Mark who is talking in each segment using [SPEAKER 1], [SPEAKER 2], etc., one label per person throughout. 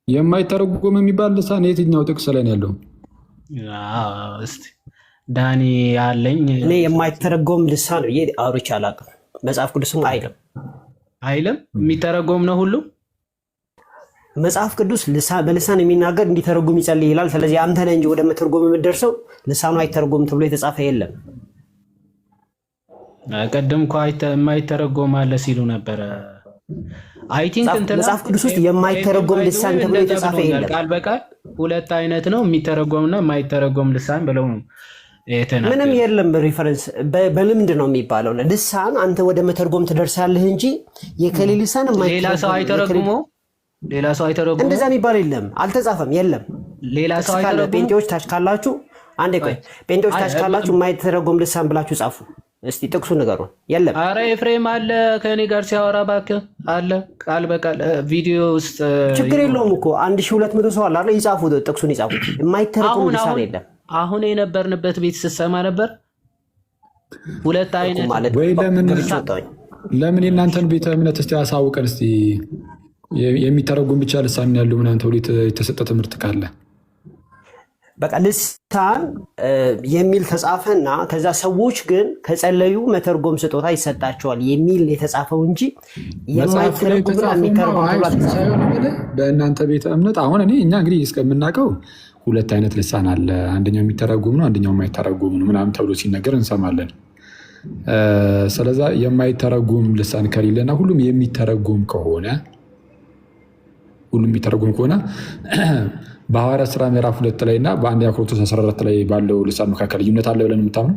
[SPEAKER 1] የማይተረጎም የሚባል ልሳን የትኛው ጥቅስ ላይ ነው ያለው?
[SPEAKER 2] እስቲ ዳኒ ያለኝ
[SPEAKER 3] እኔ የማይተረጎም ልሳን ብዬ አውርቼ አላውቅም። መጽሐፍ ቅዱስም አይልም
[SPEAKER 2] የሚተረጎም ነው ሁሉ።
[SPEAKER 3] መጽሐፍ ቅዱስ በልሳን የሚናገር እንዲተረጉም ይጸልይ ይላል። ስለዚህ አንተ ነህ እንጂ ወደ መተርጎም የምትደርሰው ልሳኑ አይተረጎም ተብሎ የተጻፈ የለም።
[SPEAKER 2] ቀደም እኮ የማይተረጎም አለ ሲሉ ነበረ። አይ ቲንክ
[SPEAKER 3] መጽሐፍ ቅዱስ ውስጥ የማይተረጎም ልሳን ተብሎ የተጻፈ የለም።
[SPEAKER 2] ቃል በቃል ሁለት አይነት ነው፣ የሚተረጎምና የማይተረጎም ልሳን ብለው ነው የተናገሩት።
[SPEAKER 3] ምንም የለም ሪፈረንስ። በልምድ ነው የሚባለው። ልሳን አንተ ወደ መተርጎም ትደርሳለህ እንጂ የከሌ ልሳን
[SPEAKER 2] ሌላ ሰው አይተረጉመው፣ ሌላ ሰው አይተረጉመው
[SPEAKER 3] እንደዛ የሚባል የለም፣ አልተጻፈም፣ የለም።
[SPEAKER 2] ሌላ ሰው አይተረጉመው።
[SPEAKER 3] ጴንጤዎች ታች ካላችሁ አንዴ ቆይ፣ ጴንጤዎች ታች ካላችሁ የማይተረጎም ልሳን ብላችሁ ጻፉ እስቲ፣ ጥቅሱ ንገሩን። የለም።
[SPEAKER 2] አረ ኤፍሬም አለ ከኔ ጋር ሲያወራ እባክህ አለ፣ ቃል በቃል ቪዲዮ ውስጥ።
[SPEAKER 3] ችግር የለውም እኮ 1200 ሰው አለ አይደል? ይጻፉ፣ ጥቅሱን ይጻፉ። የማይተረጎም ልሳን የለም።
[SPEAKER 2] አሁን የነበርንበት ቤት ስትሰማ ነበር ሁለት አይነት
[SPEAKER 3] ማለት
[SPEAKER 1] ወይ? ለምን የእናንተን ቤተ እምነት እስቲ አሳውቀን እስቲ። የሚተረጉም ብቻ ልሳን ያለው ምናምን ተብሎ የተሰጠ ትምህርት ካለ
[SPEAKER 3] በቃ ልሳን የሚል ተጻፈና ከዛ ሰዎች ግን ከጸለዩ መተርጎም ስጦታ ይሰጣቸዋል የሚል የተጻፈው እንጂ የማይተረጉም
[SPEAKER 1] በእናንተ ቤተ እምነት አሁን እኛ እንግዲህ እስከምናውቀው ሁለት አይነት ልሳን አለ። አንደኛው የሚተረጉም ነው፣ አንደኛው የማይተረጉም ነው ምናምን ተብሎ ሲነገር እንሰማለን። ስለዛ የማይተረጉም ልሳን ከሌለና ሁሉም የሚተረጉም ከሆነ በሐዋርያት ሥራ ምዕራፍ 2 ላይ እና በአንደኛ ቆሮንቶስ 14 ላይ ባለው ልሳን መካከል ልዩነት አለ ብለን የምታምኑ?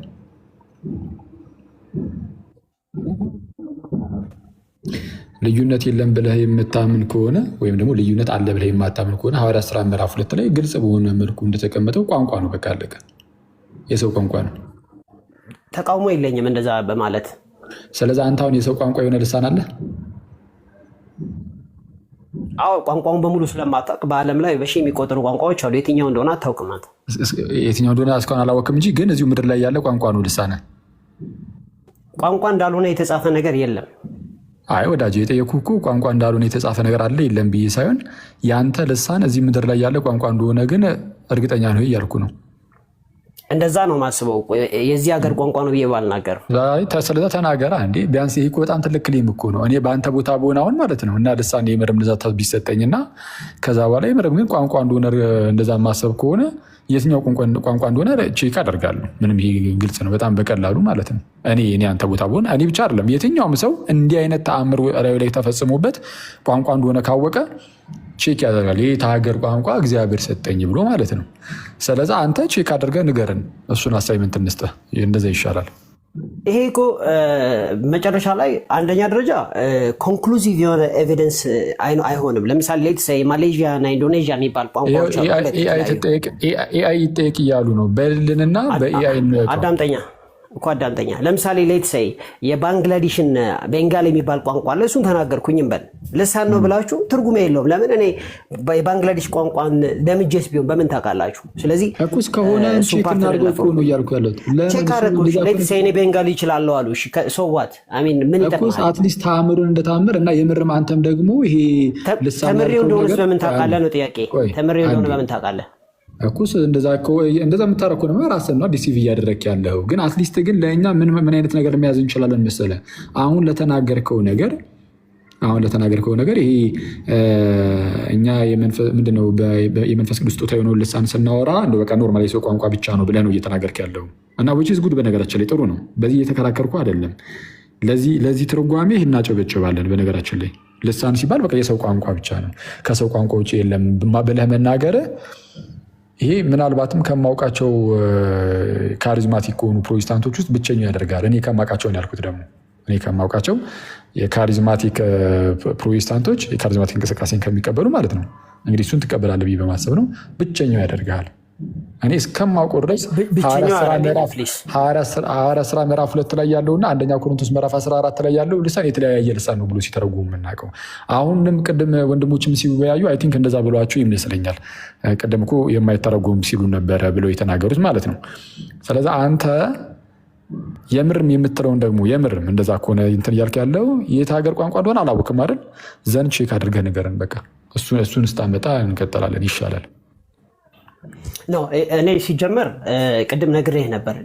[SPEAKER 1] ልዩነት የለም ብለህ የምታምን ከሆነ ወይም ደግሞ ልዩነት አለ ብለህ የማታምን ከሆነ ሐዋርያት ሥራ ምዕራፍ 2 ላይ ግልጽ በሆነ መልኩ እንደተቀመጠው ቋንቋ ነው። በቃ አለቀ። የሰው ቋንቋ ነው።
[SPEAKER 3] ተቃውሞ የለኝም እንደዛ በማለት።
[SPEAKER 1] ስለዚህ አንተ አሁን የሰው ቋንቋ የሆነ ልሳን አለ?
[SPEAKER 3] አዎ፣ ቋንቋውን በሙሉ ስለማታውቅ በዓለም ላይ በሺ የሚቆጠሩ ቋንቋዎች አሉ። የትኛው እንደሆነ አታውቅም።
[SPEAKER 1] የትኛው እንደሆነ እስካሁን አላወቅም እንጂ ግን እዚሁ ምድር ላይ ያለ ቋንቋ ነው ልሳነ።
[SPEAKER 3] ቋንቋ እንዳልሆነ የተጻፈ ነገር የለም።
[SPEAKER 1] አይ ወዳጅ፣ የጠየኩህ እኮ ቋንቋ እንዳልሆነ የተጻፈ ነገር አለ የለም ብዬ ሳይሆን ያንተ ልሳን እዚህ ምድር ላይ ያለ ቋንቋ እንደሆነ ግን እርግጠኛ ነው እያልኩ ነው።
[SPEAKER 3] እንደዛ ነው ማስበው። የዚህ ሀገር ቋንቋ ነው ብዬ ባልናገር።
[SPEAKER 1] ስለዛ ተናገራ እንዴ። ቢያንስ ይህ በጣም ትልቅ ክሌም እኮ ነው። እኔ በአንተ ቦታ በሆነ አሁን ማለት ነው እና ልሳን የምርም እንደዛ ቢሰጠኝና ከዛ በኋላ የምርም ግን ቋንቋ እንደሆነ እንደዛ ማሰብ ከሆነ የትኛው ቋንቋ እንደሆነ ቼክ አደርጋለሁ። ምንም ይሄ ግልጽ ነው በጣም በቀላሉ ማለት ነው። እኔ አንተ ቦታ በሆነ እኔ ብቻ አይደለም የትኛውም ሰው እንዲህ አይነት ተአምር ላይ ተፈጽሞበት ቋንቋ እንደሆነ ካወቀ ቼክ ያደርጋል። ይህ ሀገር ቋንቋ እግዚአብሔር ሰጠኝ ብሎ ማለት ነው። ስለዛ አንተ ቼክ አድርገህ ንገርን፣ እሱን አሳይመንት እንስጠህ። እንደዛ ይሻላል።
[SPEAKER 3] ይሄ እኮ መጨረሻ ላይ አንደኛ ደረጃ ኮንክሉዚቭ የሆነ ኤቪደንስ አይሆንም። ለምሳሌ ሌትስ ሴይ ማሌዥያ እና ኢንዶኔዥያ የሚባል ቋንቋዎች
[SPEAKER 1] ኤአይ ይጠየቅ እያሉ ነው። በልንና በኤአይ
[SPEAKER 3] አዳምጠኛ። ለምሳሌ ሌትስ ሴይ የባንግላዴሽን ቤንጋል የሚባል ቋንቋ አለ። እሱን ተናገርኩኝም በል ልሳን ነው ብላችሁ ትርጉም የለውም። ለምን እኔ የባንግላዴሽ ቋንቋን ለምጄስ ቢሆን በምን ታውቃላችሁ? ስለዚህ
[SPEAKER 1] እኩስ ከሆነ ቼክ እናድርገው ነው እያልኩ ያለሁት።
[SPEAKER 3] ቼክ አደረኩሽ። ሌትስ ሴይ እኔ ቤንጋሊ ይችላለሁ አሉ። እሺ ሶ ዋት አይ ሚን ምን ይጠቅማል?
[SPEAKER 1] አትሊስት ተአምሩን እንደተአምር እና የምርም አንተም ደግሞ ይሄ ልሳን
[SPEAKER 3] ተምሬው እንደሆነ በምን ታውቃለህ ነው ጥያቄ። ተምሬው እንደሆነ በምን ታውቃለህ?
[SPEAKER 1] እኩስ እንደዛ የምታረግ ከሆነ ራስን ነው ዲሲቭ እያደረግህ ያለው። ግን አትሊስት ግን ለእኛ ምን አይነት ነገር መያዝ እንችላለን መሰለህ? አሁን ለተናገርከው ነገር ይሄ እኛ ምንድነው የመንፈስ ቅዱስ ስጦታ የሆነውን ልሳን ስናወራ እንደ በቃ ኖርማል የሰው ቋንቋ ብቻ ነው ብለህ ነው እየተናገርክ ያለው እና ዊች ኢዝ ጉድ። በነገራችን ላይ ጥሩ ነው። በዚህ እየተከራከርኩ አይደለም። ለዚህ ትርጓሜ እናጨበጭባለን። በነገራችን ላይ ልሳን ሲባል በቃ የሰው ቋንቋ ብቻ ነው፣ ከሰው ቋንቋ ውጭ የለም ብለህ መናገር ይሄ ምናልባትም ከማውቃቸው ካሪዝማቲክ ከሆኑ ፕሮቴስታንቶች ውስጥ ብቸኛው ያደርጋል። እኔ ከማውቃቸውን ያልኩት ደግሞ እኔ ከማውቃቸው የካሪዝማቲክ ፕሮቴስታንቶች የካሪዝማቲክ እንቅስቃሴን ከሚቀበሉ ማለት ነው። እንግዲህ እሱን ትቀበላለህ ብዬ በማሰብ ነው። ብቸኛው ያደርጋል። እኔ እስከማውቀው ድረስ ሐዋርያት ሥራ ምዕራፍ 2 ላይ ያለውና አንደኛ ቆሮንቶስ ምዕራፍ 14 ላይ ያለው ልሳን የተለያየ ልሳን ነው ብሎ ሲተረጉም የምናውቀው። አሁንም ቅድም ወንድሞችም ሲወያዩ አይ ቲንክ እንደዛ ብሏቸው ይመስለኛል። ቅድም እኮ የማይተረጉም ሲሉ ነበረ ብለው የተናገሩት ማለት ነው። ስለዚህ አንተ የምርም የምትለውን ደግሞ የምርም እንደዛ ከሆነ እንትን እያልክ ያለው የት ሀገር ቋንቋ እንደሆነ አላወቅም አይደል? ዘንድ ቼክ አድርገህ ንገረን። በቃ እሱን ስታመጣ እንቀጥላለን፣ ይሻላል።
[SPEAKER 3] እኔ ሲጀመር ቅድም ነግሬህ ነበር።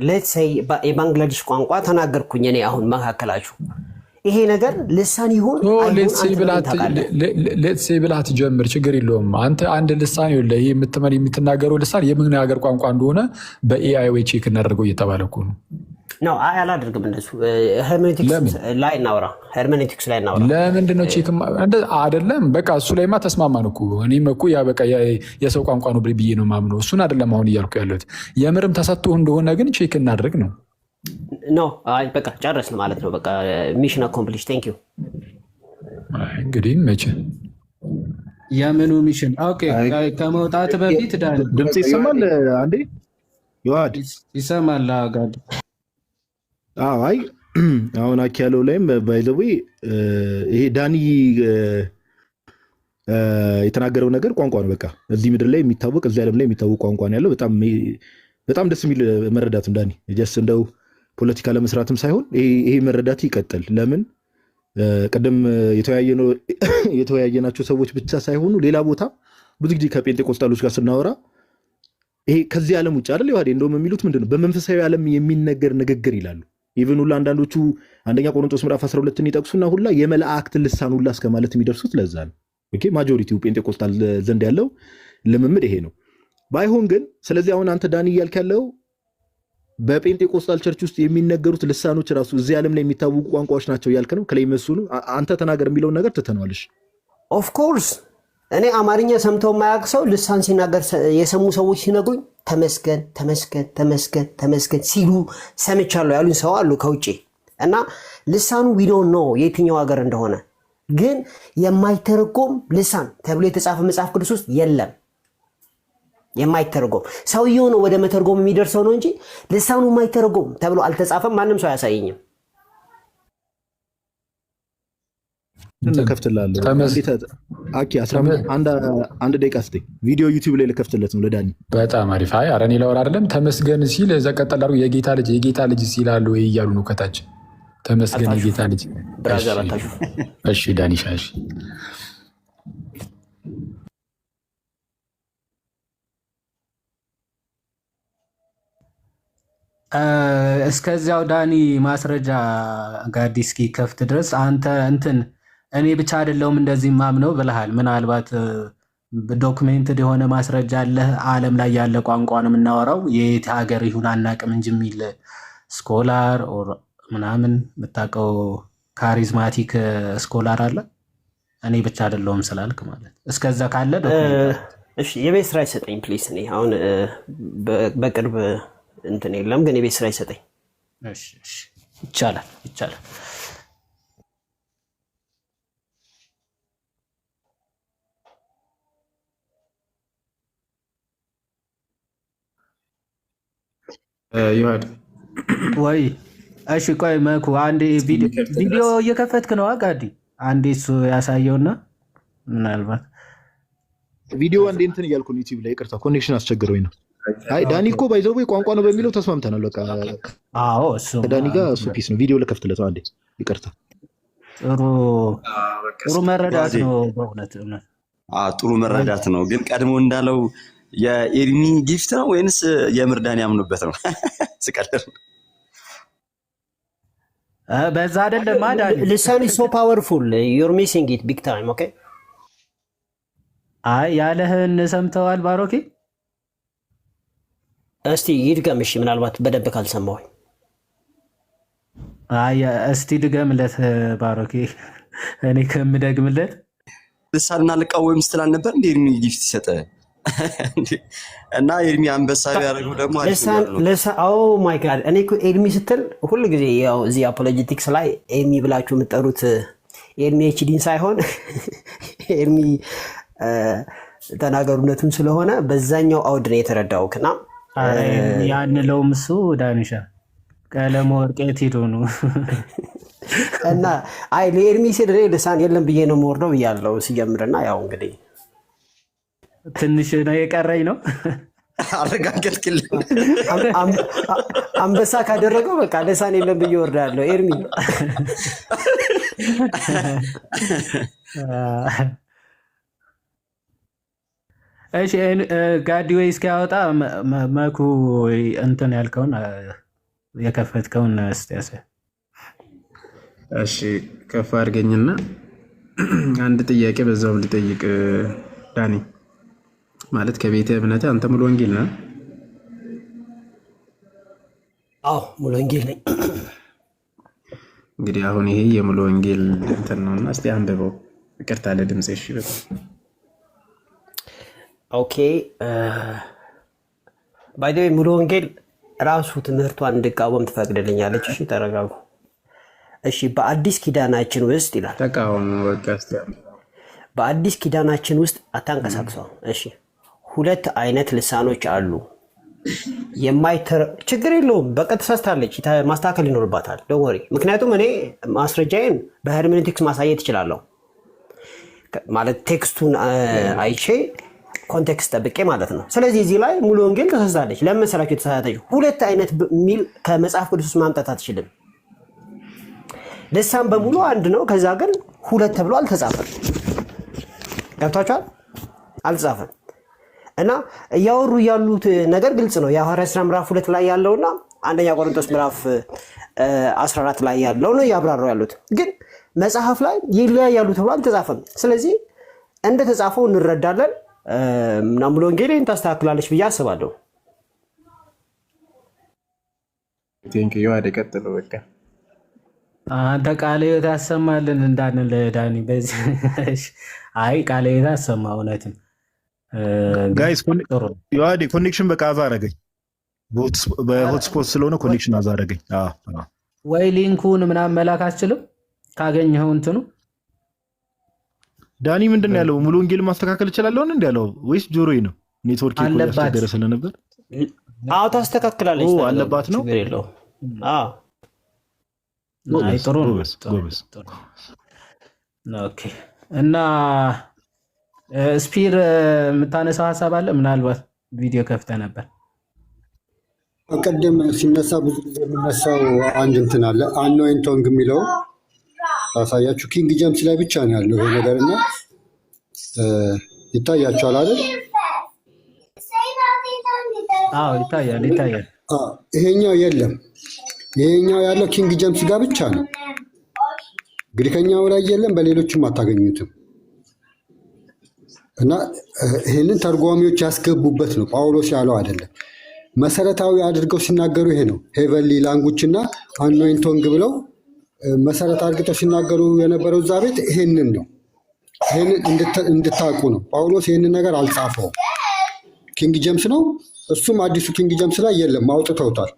[SPEAKER 3] የባንግላዴሽ ቋንቋ ተናገርኩኝ እኔ አሁን መካከላችሁ ይሄ ነገር ልሳን ይሁን
[SPEAKER 1] ሌትሴ ብላ ትጀምር፣ ችግር የለውም። አንተ አንድ ልሳን ይኸውልህ፣ ይሄ የምትናገረው ልሳን የምን ሀገር ቋንቋ እንደሆነ በኤአይ ወይ ቼክ እናደርገው እየተባለ እኮ ነው።
[SPEAKER 3] አላደርግም እንደሱ። ሄርሜኔቲክስ ላይ እናውራ።
[SPEAKER 1] ለምንድን ነው ቼክ አይደለም? በቃ እሱ ላይማ ተስማማን እኮ። እኔም እኮ ያ በቃ የሰው ቋንቋ ነው ብዬ ነው የማምነው። እሱን አይደለም አሁን እያልኩ ያለሁት። የምርም ተሰጥቶ እንደሆነ ግን ቼክ እናድርግ ነው።
[SPEAKER 3] በቃ ጨረስን ማለት ነው። በቃ ሚሽን አኮምፕሊሽ። ቴንክ ዩ።
[SPEAKER 1] እንግዲህ መቼ
[SPEAKER 2] የምኑ ሚሽን? ኦኬ ከመውጣት በፊት
[SPEAKER 4] ድምፅ ይሰማል? አንዴ ይዋድ
[SPEAKER 2] ይሰማል? ጋድ
[SPEAKER 4] አይ አሁን አኪ ያለው ላይም ባይዘዌ ይሄ ዳኒ የተናገረው ነገር ቋንቋ ነው። በቃ እዚህ ምድር ላይ የሚታወቅ እዚህ ዓለም ላይ የሚታወቅ ቋንቋ ነው ያለው። በጣም ደስ የሚል መረዳትም ዳኒ ጀስ እንደው ፖለቲካ ለመስራትም ሳይሆን ይሄ መረዳት ይቀጥል። ለምን ቀደም የተወያየናቸው ሰዎች ብቻ ሳይሆኑ ሌላ ቦታ ብዙ ጊዜ ከጴንጤቆስጣሎች ጋር ስናወራ ይሄ ከዚህ ዓለም ውጭ አይደል ይዋዴ እንደውም የሚሉት ምንድነው በመንፈሳዊ ዓለም የሚነገር ንግግር ይላሉ። ኢቭን ሁላ አንዳንዶቹ አንደኛ ቆሮንቶስ ምዕራፍ 12ን ይጠቅሱና ሁላ የመላእክት ልሳን ሁላ እስከ ማለት የሚደርሱት ለዛ ነው። ኦኬ ማጆሪቲው ጴንጤቆስጣል ዘንድ ያለው ልምምድ ይሄ ነው። ባይሆን ግን ስለዚህ አሁን አንተ ዳኒ እያልክ ያለው በጴንጤቆስጣል ቸርች ውስጥ የሚነገሩት ልሳኖች ራሱ እዚህ ዓለም ላይ የሚታወቁ ቋንቋዎች ናቸው እያልክ ነው። ከላይ መስሉ አንተ ተናገር የሚለውን ነገር ትተነዋልሽ።
[SPEAKER 3] ኦፍ ኮርስ እኔ አማርኛ ሰምተው የማያውቅ ሰው ልሳን ሲናገር የሰሙ ሰዎች ሲነግሩኝ ተመስገን ተመስገን ተመስገን ተመስገን ሲሉ ሰምቻለሁ ያሉኝ ሰው አሉ ከውጭ። እና ልሳኑ ዊ ዶንት ኖ የትኛው ሀገር እንደሆነ፣ ግን የማይተረጎም ልሳን ተብሎ የተጻፈ መጽሐፍ ቅዱስ ውስጥ የለም። የማይተረጎም ሰውየው ነው ወደ መተርጎም የሚደርሰው ነው እንጂ ልሳኑ የማይተረጎም ተብሎ አልተጻፈም። ማንም ሰው አያሳየኝም።
[SPEAKER 4] ከፍትላለሁ አኪ 11 ደቂቃ ስጠኝ። ቪዲዮ ዩቲዩብ ላይ ልከፍትለት ነው ለዳኒ።
[SPEAKER 1] በጣም አሪፍ። አይ ኧረ እኔ ላወራ አይደለም። ተመስገን ሲል እዛ ቀጠል አድርጎ የጌታ ልጅ ሲላሉ ወይ እያሉ ነው ከታች። ተመስገን የጌታ ልጅ
[SPEAKER 3] ብራዘር አታሹ።
[SPEAKER 1] እሺ ዳኒሻ እሺ።
[SPEAKER 2] እስከዚያው ዳኒ ማስረጃ ጋዲ እስኪ ከፍት ድረስ አንተ እኔ ብቻ አይደለሁም እንደዚህ ማምነው ብለሃል። ምናልባት ዶክሜንትድ የሆነ ማስረጃ አለ? ዓለም ላይ ያለ ቋንቋ ነው የምናወራው የየት ሀገር ይሁን አናቅም እንጂ የሚል ስኮላር ምናምን የምታውቀው ካሪዝማቲክ ስኮላር አለ? እኔ ብቻ አይደለሁም ስላልክ ማለት እስከዛ ካለ
[SPEAKER 3] እሺ፣ የቤት ስራ ይሰጠኝ ፕሊስ። እኔ አሁን በቅርብ እንትን የለም ግን የቤት ስራ ይሰጠኝ።
[SPEAKER 2] እሺ ይቻላል።
[SPEAKER 4] ይዋድ
[SPEAKER 2] ወይ እሺ፣ ቆይ መኩ አንዴ ቪዲዮ እየከፈትክ ነው ጋዲ? አንዴ እሱ ያሳየውና ምናልባት
[SPEAKER 4] ቪዲዮ አንዴ እንትን እያልኩ ነው ዩቲዩብ ላይ። ይቅርታ ኮኔክሽን አስቸግሮኝ ነው። አይ ዳኒ እኮ ባይዘው ቋንቋ ነው በሚለው ተስማምተናል። በቃ
[SPEAKER 2] አዎ፣ እሱ
[SPEAKER 4] ዳኒ ጋር እሱ ፒስ ነው። ቪዲዮ ልከፍትለት ነው አንዴ። ይቅርታ።
[SPEAKER 2] ጥሩ መረዳት ነው በእውነት
[SPEAKER 5] ጥሩ መረዳት ነው። ግን ቀድሞ እንዳለው የኤርሚ ጊፍት ነው ወይንስ የምር ዳኒ ያምኑበት ነው? ስቀጥል
[SPEAKER 2] በዛ አይደለም ዳኒ።
[SPEAKER 3] ልሳን is so powerful you're missing it big time. ኦኬ
[SPEAKER 2] አይ ያለህን ሰምተዋል ባሮኬ?
[SPEAKER 3] እስቲ ይድገም። እሺ ምናልባት በደንብ ካልሰማሁኝ።
[SPEAKER 2] አይ እስቲ ድገምለት ባሮኬ። እኔ ከምደግምለት
[SPEAKER 5] ልሳንና ልቃወም ስትላል ነበር እንዴ ኤርሚ ጊፍት ይሰጠ እና ኤርሚ አንበሳ ያደረገው ደግሞ
[SPEAKER 3] ኦ ማይ ጋድ። እኔ እኮ ኤርሚ ስትል ሁሉ ጊዜ ያው እዚህ አፖሎጂቲክስ ላይ ኤርሚ ብላችሁ የምትጠሩት ኤርሚ ኤችዲን ሳይሆን ኤርሚ ተናገሩነቱን ስለሆነ በዛኛው አውድ ነው የተረዳውክና
[SPEAKER 2] ያንለውም እሱ ዳንሻ ቀለም ወርቄት ሄዶ ነው
[SPEAKER 3] እና አይ ለኤርሚ ሲል ልሳን የለም ብዬ ነው የምወርደው ብያለሁ ሲጀምርና ያው እንግዲህ
[SPEAKER 2] ትንሽ ነው የቀረኝ ነው
[SPEAKER 5] አረጋገጥክልኝ።
[SPEAKER 3] አንበሳ ካደረገው በቃ ልሳን የለም ብዬ ወርዳለሁ ኤርሚ።
[SPEAKER 2] እሺ ጋዲ ወይ እስኪያወጣ መኩ እንትን ያልከውን የከፈትከውን እስቲ ያሳይ።
[SPEAKER 6] እሺ ከፍ አድርገኝና አንድ ጥያቄ በዛው ልጠይቅ ዳኒ። ማለት ከቤተ እምነት አንተ ሙሉ ወንጌል ነህ?
[SPEAKER 3] አዎ ሙሉ ወንጌል ነኝ።
[SPEAKER 6] እንግዲህ አሁን ይሄ የሙሉ ወንጌል እንትን ነውና እስቲ አንብበው። ይቅርታ ለድምጽ። እሺ በጣም
[SPEAKER 3] ኦኬ። ባይ ዘ ወይ ሙሉ ወንጌል ራሱ ትምህርቷን እንድቃወም ትፈቅድልኛለች? እሺ ተረጋጉ። እሺ በአዲስ ኪዳናችን ውስጥ ይላል።
[SPEAKER 6] ተቃውሞ በቃ እስቲ
[SPEAKER 3] በአዲስ ኪዳናችን ውስጥ አታንቀሳቅሰው። እሺ ሁለት አይነት ልሳኖች አሉ። ችግር የለውም። በቃ ተሳስታለች፣ ማስተካከል ይኖርባታል። ደወሪ ምክንያቱም እኔ ማስረጃዬን በሄርሜኔቲክስ ማሳየት እችላለሁ። ማለት ቴክስቱን አይቼ ኮንቴክስት ጠብቄ ማለት ነው። ስለዚህ እዚህ ላይ ሙሉ ወንጌል ተሳስታለች። ለምን መሰላችሁ የተሳሳተችው? ሁለት አይነት ሚል ከመጽሐፍ ቅዱስ ውስጥ ማምጣት አትችልም። ልሳን በሙሉ አንድ ነው። ከዛ ግን ሁለት ተብሎ አልተጻፈም። ገብቷችኋል? አልተጻፈም። እና እያወሩ ያሉት ነገር ግልጽ ነው። የሐዋርያት ሥራ ምዕራፍ 2 ላይ ያለውና አንደኛ ቆሮንቶስ ምዕራፍ 14 ላይ ያለው ነው ያብራራው ያሉት። ግን መጽሐፍ ላይ ይለያያሉ ተብሎ አልተጻፈም። ስለዚህ እንደተጻፈው እንረዳለን እና ሙሉ ወንጌልን ታስተካክላለች ብዬ አስባለሁ።
[SPEAKER 6] ቴንኪዩ። አደ ቀጥሎ በቃ
[SPEAKER 2] አንተ ቃለ ሕይወት ያሰማልን እንዳንል ዳኒ። በዚህ አይ ቃለ ሕይወት ያሰማ እውነትም
[SPEAKER 4] ጋይስ ዮሐዴ ኮኔክሽን በቃ አዛ አረገኝ። በሆትስፖት ስለሆነ ኮኔክሽን አዛ አረገኝ።
[SPEAKER 2] ወይ ሊንኩን ምናምን መላክ አትችልም ካገኘኸው እንትኑ
[SPEAKER 4] ዳኒ ምንድን ነው ያለው? ሙሉ ወንጌል ማስተካከል እችላለሁ እንዴ ያለው ወይስ ጆሮዬ ነው? ኔትወርክ ያስቸገረ ስለነበር
[SPEAKER 3] አዎ ታስተካክላለች
[SPEAKER 4] አለባት ነው።
[SPEAKER 3] ችግር የለውም። አዎ
[SPEAKER 2] አይ ጥሩ ነው። ኦኬ እና ስፒር የምታነሳው ሀሳብ አለ? ምናልባት ቪዲዮ ከፍተ ነበር
[SPEAKER 7] ቅድም ሲነሳ ብዙ ጊዜ የሚነሳው አንድ እንትን አለ አኖይንግ ቶንግ የሚለው አሳያችሁ። ኪንግ ጀምስ ላይ ብቻ ነው ያለው ይሄ ነገር እና ይታያችኋል አይደል?
[SPEAKER 2] አዎ ይታያል።
[SPEAKER 7] ይሄኛው የለም። ይሄኛው ያለው ኪንግ ጀምስ ጋር ብቻ ነው። ግሪከኛው ላይ የለም፣ በሌሎችም አታገኙትም። እና ይህንን ተርጓሚዎች ያስገቡበት ነው፣ ጳውሎስ ያለው አይደለም። መሰረታዊ አድርገው ሲናገሩ ይሄ ነው። ሄቨንሊ ላንጉጅ እና አኖይንግ ቶንግ ብለው መሰረት አድርገው ሲናገሩ የነበረው እዛ ቤት ይሄንን ነው። ይሄንን እንድታውቁ ነው። ጳውሎስ ይሄንን ነገር አልጻፈውም። ኪንግ ጀምስ ነው፣ እሱም አዲሱ ኪንግ ጀምስ ላይ የለም፣ አውጥተውታል።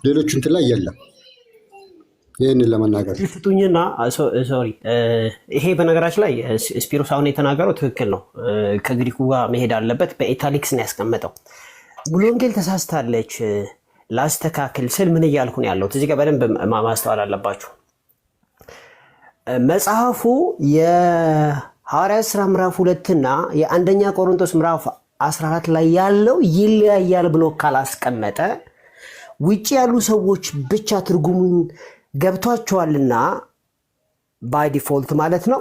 [SPEAKER 7] ሌሎቹ እንትን ላይ የለም። ይህንን ለመናገር
[SPEAKER 3] ፍቱኝና ሶሪ። ይሄ በነገራችን ላይ ስፒሮስ አሁን የተናገረው ትክክል ነው። ከግሪኩ ጋር መሄድ አለበት። በኢታሊክስ ነው ያስቀመጠው። ሙሉ ወንጌል ተሳስታለች ላስተካክል ስል ምን እያልኩ ነው ያለሁት? እዚህ ጋር በደንብ ማስተዋል አለባችሁ። መጽሐፉ የሐዋርያት ሥራ ምዕራፍ 2 እና የአንደኛ ቆሮንቶስ ምዕራፍ 14 ላይ ያለው ይለያያል ብሎ ካላስቀመጠ ውጭ ያሉ ሰዎች ብቻ ትርጉሙን ገብቷቸዋልና ባይ ዲፎልት ማለት ነው፣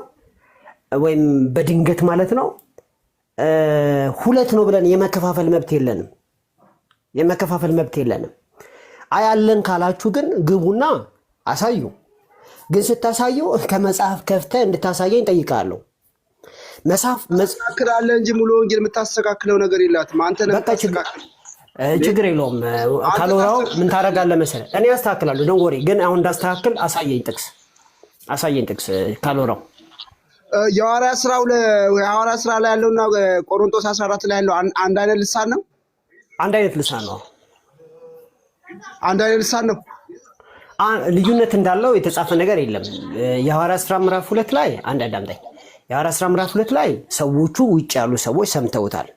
[SPEAKER 3] ወይም በድንገት ማለት ነው። ሁለት ነው ብለን የመከፋፈል መብት የለንም። አያለን ካላችሁ ግን ግቡና አሳዩ። ግን ስታሳዩ ከመጽሐፍ ከፍተህ እንድታሳየኝ ጠይቃለሁ።
[SPEAKER 8] መጽሐፍ እንጂ ሙሉ ወንጌል የምታስተካክለው ነገር የላትም። አንተ ነህ የምታስተካክል።
[SPEAKER 3] ችግር የለውም። ካልወራው ምን ታደርጋለህ መሰለህ? እኔ አስተካክላለሁ። ደንጎሬ ግን አሁን እንዳስተካክል አሳየኝ ጥቅስ ካልወራው።
[SPEAKER 8] የሐዋርያት ሥራ ላይ ያለውና ቆሮንቶስ 14 ላይ ያለው አንድ አይነት ልሳን ነው።
[SPEAKER 3] አንድ አይነት ልሳን ነው። ልዩነት እንዳለው የተጻፈ ነገር የለም። የሐዋርያት ሥራ ምዕራፍ 2 ላይ አንድ አዳምጠኝ። የሐዋርያት ሥራ ምዕራፍ 2 ላይ ሰዎቹ ውጭ ያሉ ሰዎች ሰምተውታል።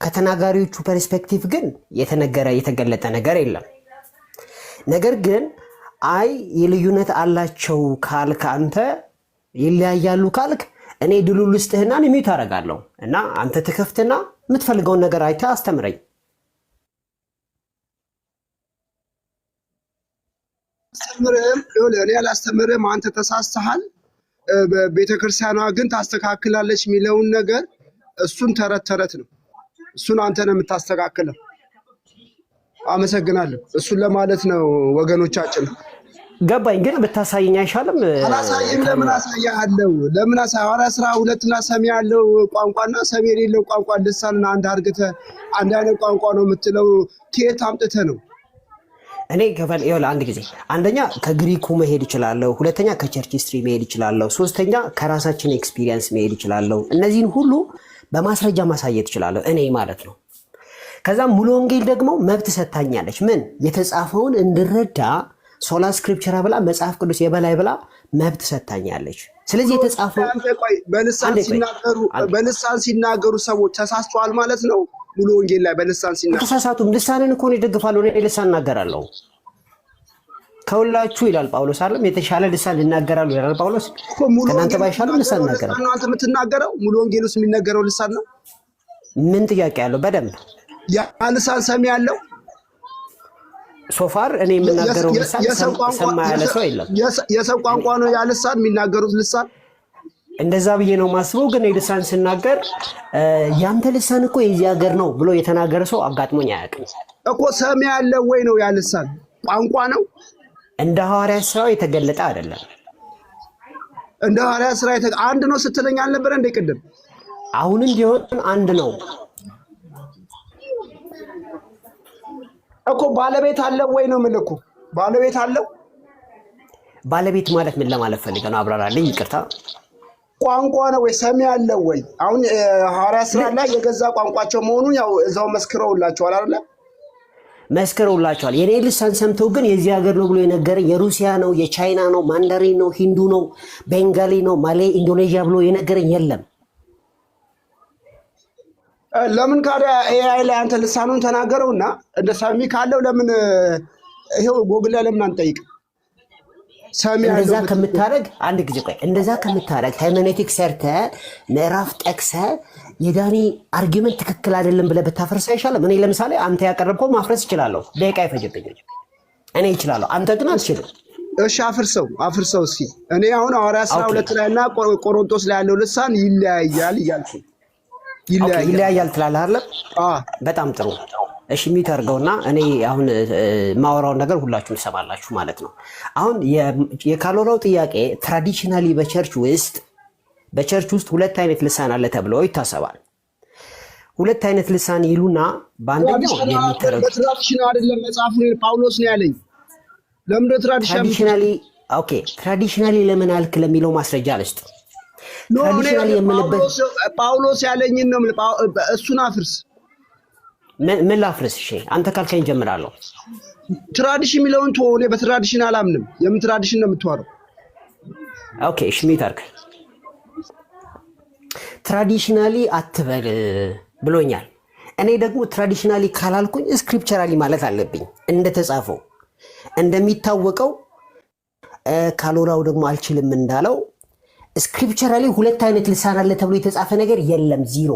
[SPEAKER 3] ከተናጋሪዎቹ ፐርስፔክቲቭ ግን የተገለጠ ነገር የለም። ነገር ግን አይ የልዩነት አላቸው ካልክ፣ አንተ ይለያያሉ ካልክ እኔ ድሉ ልስጥህና ሚዩት አደርጋለሁ እና አንተ ትከፍትና የምትፈልገውን ነገር አይተህ አስተምረኝ።
[SPEAKER 8] እኔ አላስተምርህም፣ አንተ ተሳስተሃል። ቤተክርስቲያኗ ግን ታስተካክላለች የሚለውን ነገር እሱን ተረት ተረት ነው። እሱን አንተ ነህ የምታስተካክለው። አመሰግናለሁ። እሱን ለማለት ነው ወገኖቻችን።
[SPEAKER 3] ገባኝ። ግን ብታሳየኝ አይሻልም?
[SPEAKER 8] አላሳይም። ለምን አሳያለሁ? ለምን ሐዋርያት ሥራ 2 ሰሚ ያለው ቋንቋና ሰሚ የሌለው ቋንቋ ልሳን አንድ አድርገህ አንድ አይነት ቋንቋ ነው የምትለው? ከየት አምጥተህ ነው?
[SPEAKER 3] እኔ ገበል ይኸውልህ፣ አንድ ጊዜ አንደኛ ከግሪኩ መሄድ እችላለሁ፣ ሁለተኛ ከቸርች ሂስትሪ መሄድ እችላለሁ፣ ሶስተኛ ከራሳችን ኤክስፒሪየንስ መሄድ እችላለሁ። እነዚህን ሁሉ በማስረጃ ማሳየት እችላለሁ እኔ ማለት ነው። ከዛም ሙሉ ወንጌል ደግሞ መብት ሰጥታኛለች። ምን የተጻፈውን እንድረዳ ሶላ ስክሪፕቸራ ብላ መጽሐፍ ቅዱስ የበላይ ብላ መብት ሰጥታኛለች። ስለዚህ የተጻፈው
[SPEAKER 8] በልሳን ሲናገሩ ሰዎች ተሳስተዋል ማለት ነው። ሙሉ ወንጌል ላይ በልሳን ሲናገሩ
[SPEAKER 3] ተሳሳቱም። ልሳንን እኮ ነው ይደግፋለሁ። እኔ ልሳን እናገራለሁ ከሁላችሁ ይላል ጳውሎስ። አይደለም የተሻለ ልሳን እናገራለሁ ይላል ጳውሎስ። ከእናንተ ባይሻልም ልሳን እናገራለሁ።
[SPEAKER 8] አንተ የምትናገረው ሙሉ ወንጌል ውስጥ የሚነገረው ልሳን ነው።
[SPEAKER 3] ምን ጥያቄ ያለው? በደንብ
[SPEAKER 8] ያ ልሳን ሰሚ ያለው
[SPEAKER 3] ሶፋር እኔ የምናገረው ልሳን ሰማ ያለ ሰው የለም።
[SPEAKER 8] የሰው ቋንቋ ነው ያ ልሳን የሚናገሩት ልሳን።
[SPEAKER 3] እንደዛ ብዬ ነው ማስበው። ግን ልሳን ስናገር ያንተ ልሳን እኮ የዚህ ሀገር ነው ብሎ የተናገረ ሰው አጋጥሞኝ አያውቅም
[SPEAKER 8] እኮ። ሰሚ ያለው ወይ ነው ያ ልሳን ቋንቋ ነው።
[SPEAKER 3] እንደ ሐዋርያት ሥራ የተገለጠ አይደለም።
[SPEAKER 8] እንደ ሐዋርያት ሥራ አንድ ነው ስትለኝ አልነበረ እንደ ቅድም?
[SPEAKER 3] አሁንም ቢሆን አንድ ነው
[SPEAKER 8] እኮ። ባለቤት አለው ወይ ነው የምልህ እኮ። ባለቤት አለው።
[SPEAKER 3] ባለቤት ማለት ምን ለማለት ፈልገህ ነው? አብራራልኝ። ይቅርታ።
[SPEAKER 8] ቋንቋ ነው ወይ? ሰሚ ያለው ወይ? አሁን ሐዋርያት ሥራ ላይ የገዛ ቋንቋቸው መሆኑን ያው እዛው መስክረውላቸዋል አይደለ?
[SPEAKER 3] መስክረውላቸዋል። የኔ ልሳን ሰምተው ግን የዚህ ሀገር ነው ብሎ የነገረኝ የሩሲያ ነው፣ የቻይና ነው፣ ማንዳሪን ነው፣ ሂንዱ ነው፣ ቤንጋሊ ነው፣ ማሌ፣ ኢንዶኔዥያ ብሎ የነገረኝ የለም።
[SPEAKER 8] ለምን ካዲያ ኤአይ ላይ አንተ ልሳኑን ተናገረውና እንደ ሰሚ ካለው ለምን ይሄው ጎግል ላይ ለምን አንጠይቅ? ሰሚ ያለው
[SPEAKER 3] እንደዛ ከምታረግ አንድ ጊዜ ቆይ፣ እንደዛ ከምታረግ ሃይሜኔቲክ ሰርተህ ምዕራፍ ጠቅሰህ የዳኒ አርጊመንት ትክክል አይደለም ብለህ ብታፈርስ አይሻልም? እኔ ለምሳሌ አንተ ያቀረብከው ማፍረስ እችላለሁ፣ ደቂቃ አይፈጅብኝም። እኔ እችላለሁ፣ አንተ ግን አትችልም።
[SPEAKER 8] እሺ አፍርሰው እስኪ። እኔ አሁን ሐዋርያት ሥራ 2 ላይ እና ቆሮንቶስ ላይ ያለው ልሳን ይለያያል እያልኩ
[SPEAKER 3] ይለያያል ትላለህ አይደል? በጣም ጥሩ። እሺ ሚት አድርገውና እኔ አሁን ማወራውን ነገር ሁላችሁም ትሰማላችሁ ማለት ነው። አሁን የካሎራው ጥያቄ ትራዲሽናሊ በቸርች ውስጥ ሁለት አይነት ልሳን አለ ተብሎ ይታሰባል። ሁለት አይነት ልሳን ይሉና በአንደኛው የሚተረጉ
[SPEAKER 8] ትራዲሽናል አይደለም መጽሐፉ ጳውሎስ ነው ያለኝ። ለምን
[SPEAKER 3] ትራዲሽናሊ ለምን አልክ ለሚለው ማስረጃ አልስጥ። ትራዲሽናሊ የምልበት
[SPEAKER 8] ጳውሎስ ያለኝን ነው። እሱን አፍርስ።
[SPEAKER 3] ምን ላፍርስ? እሺ አንተ ካልከኝ ጀምራለሁ።
[SPEAKER 8] ትራዲሽን የሚለውን ተወው። እኔ በትራዲሽን አላምንም። የምን ትራዲሽን ነው የምትዋረው?
[SPEAKER 3] ኦኬ እሺ ሚታርክ ትራዲሽናሊ አትበል ብሎኛል። እኔ ደግሞ ትራዲሽናሊ ካላልኩኝ ስክሪፕቸራሊ ማለት አለብኝ እንደተጻፈው። እንደሚታወቀው ካሎራው ደግሞ አልችልም እንዳለው ስክሪፕቸራሊ ሁለት አይነት ልሳን አለ ተብሎ የተጻፈ ነገር የለም፣ ዚሮ።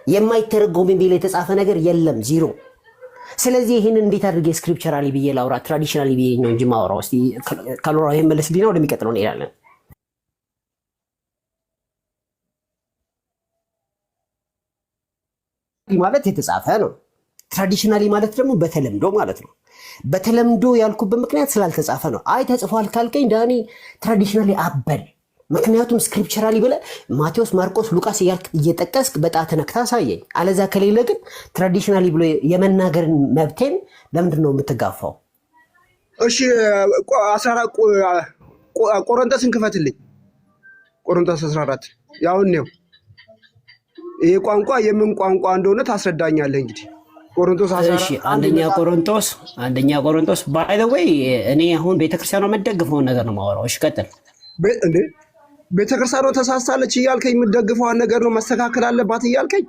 [SPEAKER 3] የማይተረጎም ቢል የተጻፈ ነገር የለም፣ ዚሮ። ስለዚህ ይህንን እንዴት አድርጌ ስክሪፕቸራሊ ብዬ ላውራ? ትራዲሽናሊ ብዬ ነው እንጂ ማውራው። እስቲ ካሎራው ይሄን መልስልኝ፣ ወደሚቀጥለው እንሄዳለን። ማለት የተጻፈ ነው። ትራዲሽናሊ ማለት ደግሞ በተለምዶ ማለት ነው። በተለምዶ ያልኩበት ምክንያት ስላልተጻፈ ነው። አይ ተጽፏል ካልከኝ ዳኒ ትራዲሽናሊ አበል። ምክንያቱም ስክሪፕቸራሊ ብለህ ማቴዎስ፣ ማርቆስ፣ ሉቃስ እያልክ እየጠቀስክ በጣት ነክታ አሳየኝ። አለዛ ከሌለ ግን ትራዲሽናሊ ብሎ የመናገርን መብቴን ለምንድን ነው የምትጋፋው?
[SPEAKER 8] እሺ ቆሮንቶስን ክፈትልኝ። ቆሮንቶስ 14 ያውን ነው። ይሄ ቋንቋ የምን ቋንቋ እንደሆነ ታስረዳኛለህ እንግዲህ። ቆሮንቶስ 14
[SPEAKER 3] እሺ አንደኛ ቆሮንቶስ ባይ ዘ ዌይ እኔ አሁን ቤተክርስቲያኗ መደግፈውን ነገር ነው የማወራው። እሺ ቀጥል።
[SPEAKER 8] እንዴ ቤተክርስቲያኗ ተሳስታለች እያልከኝ የምትደግፈውን ነገር ነው መስተካከል አለባት እያልከኝ?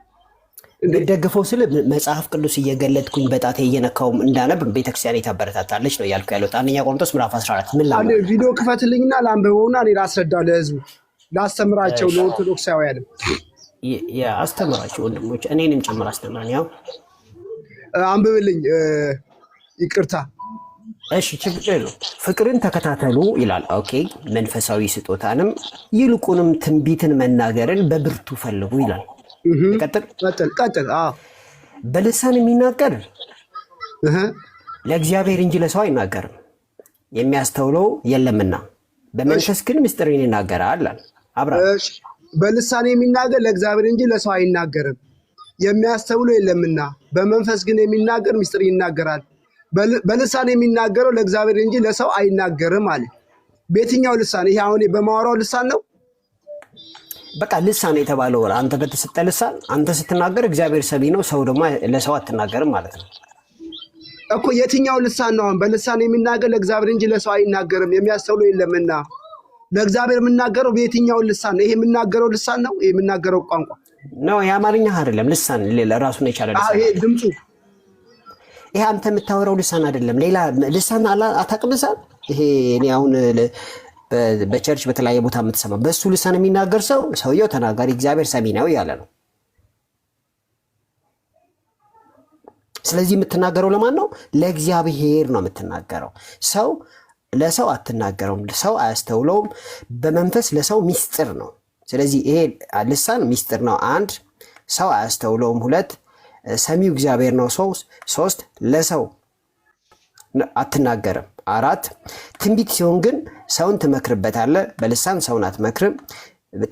[SPEAKER 3] ደግፈው ስል መጽሐፍ ቅዱስ እየገለጥኩኝ በጣቴ እየነካው እንዳነብ ቤተክርስቲያን ታበረታታለች ነው ያልኩ ያለው። አንደኛ ቆሮንቶስ ምዕራፍ 14 ምን ላም
[SPEAKER 8] ቪዲዮ ክፈትልኝና ላንብበውና እኔ ላስረዳ ለህዝቡ፣ ላስተምራቸው ለኦርቶዶክሳውያንም
[SPEAKER 3] አስተምራቸው ወንድሞች፣ እኔንም ጭምር አስተምረን። ያው
[SPEAKER 8] አንብብልኝ። ይቅርታ
[SPEAKER 3] እሺ ችግር የለውም። ፍቅርን ተከታተሉ ይላል። ኦኬ መንፈሳዊ ስጦታንም ይልቁንም ትንቢትን መናገርን በብርቱ ፈልጉ ይላል።
[SPEAKER 8] ቀጥል።
[SPEAKER 3] በልሳን የሚናገር ለእግዚአብሔር እንጂ ለሰው አይናገርም፣ የሚያስተውለው የለምና በመንፈስ ግን ምስጢርን ይናገራል።
[SPEAKER 8] በልሳን የሚናገር ለእግዚአብሔር እንጂ ለሰው አይናገርም፣ የሚያስተውለው የለምና በመንፈስ ግን የሚናገር ምስጢር ይናገራል። በልሳን የሚናገረው ለእግዚአብሔር እንጂ ለሰው አይናገርም አለ። በየትኛው ልሳን? ይሄ አሁን በማወራው ልሳን ነው።
[SPEAKER 3] በቃ ልሳን የተባለው አንተ በተሰጠ ልሳን አንተ ስትናገር እግዚአብሔር ሰሚ ነው፣ ሰው ደግሞ ለሰው አትናገርም ማለት ነው
[SPEAKER 8] እኮ። የትኛው ልሳን ነው? በልሳን የሚናገር ለእግዚአብሔር እንጂ ለሰው አይናገርም፣ የሚያስተውለው የለምና ለእግዚአብሔር የምናገረው በየትኛው ልሳን ነው? ይሄ የምናገረው ልሳን ነው። ይሄ የምናገረው ቋንቋ
[SPEAKER 3] ነው። የአማርኛ አይደለም ልሳን፣ ራሱን የቻለ ልሳን።
[SPEAKER 8] ይሄ ድምፁ፣
[SPEAKER 3] ይሄ አንተ የምታወራው ልሳን አይደለም። ሌላ ልሳን አታውቅም? ልሳን ይሄ እኔ አሁን በቸርች በተለያየ ቦታ የምትሰማ በሱ ልሳን የሚናገር ሰውየው ተናጋሪ እግዚአብሔር ሰሚ ነው ያለ ነው። ስለዚህ የምትናገረው ለማን ነው? ለእግዚአብሔር ነው የምትናገረው። ሰው ለሰው አትናገረውም፣ ሰው አያስተውለውም። በመንፈስ ለሰው ሚስጥር ነው። ስለዚህ ይሄ ልሳን ሚስጥር ነው። 1 ሰው አያስተውለውም። 2 ሰሚው እግዚአብሔር ነው። 3 ለሰው አትናገርም። 4 ትንቢት ሲሆን ግን ሰውን ትመክርበታለህ፣ በልሳን ሰውን አትመክርም።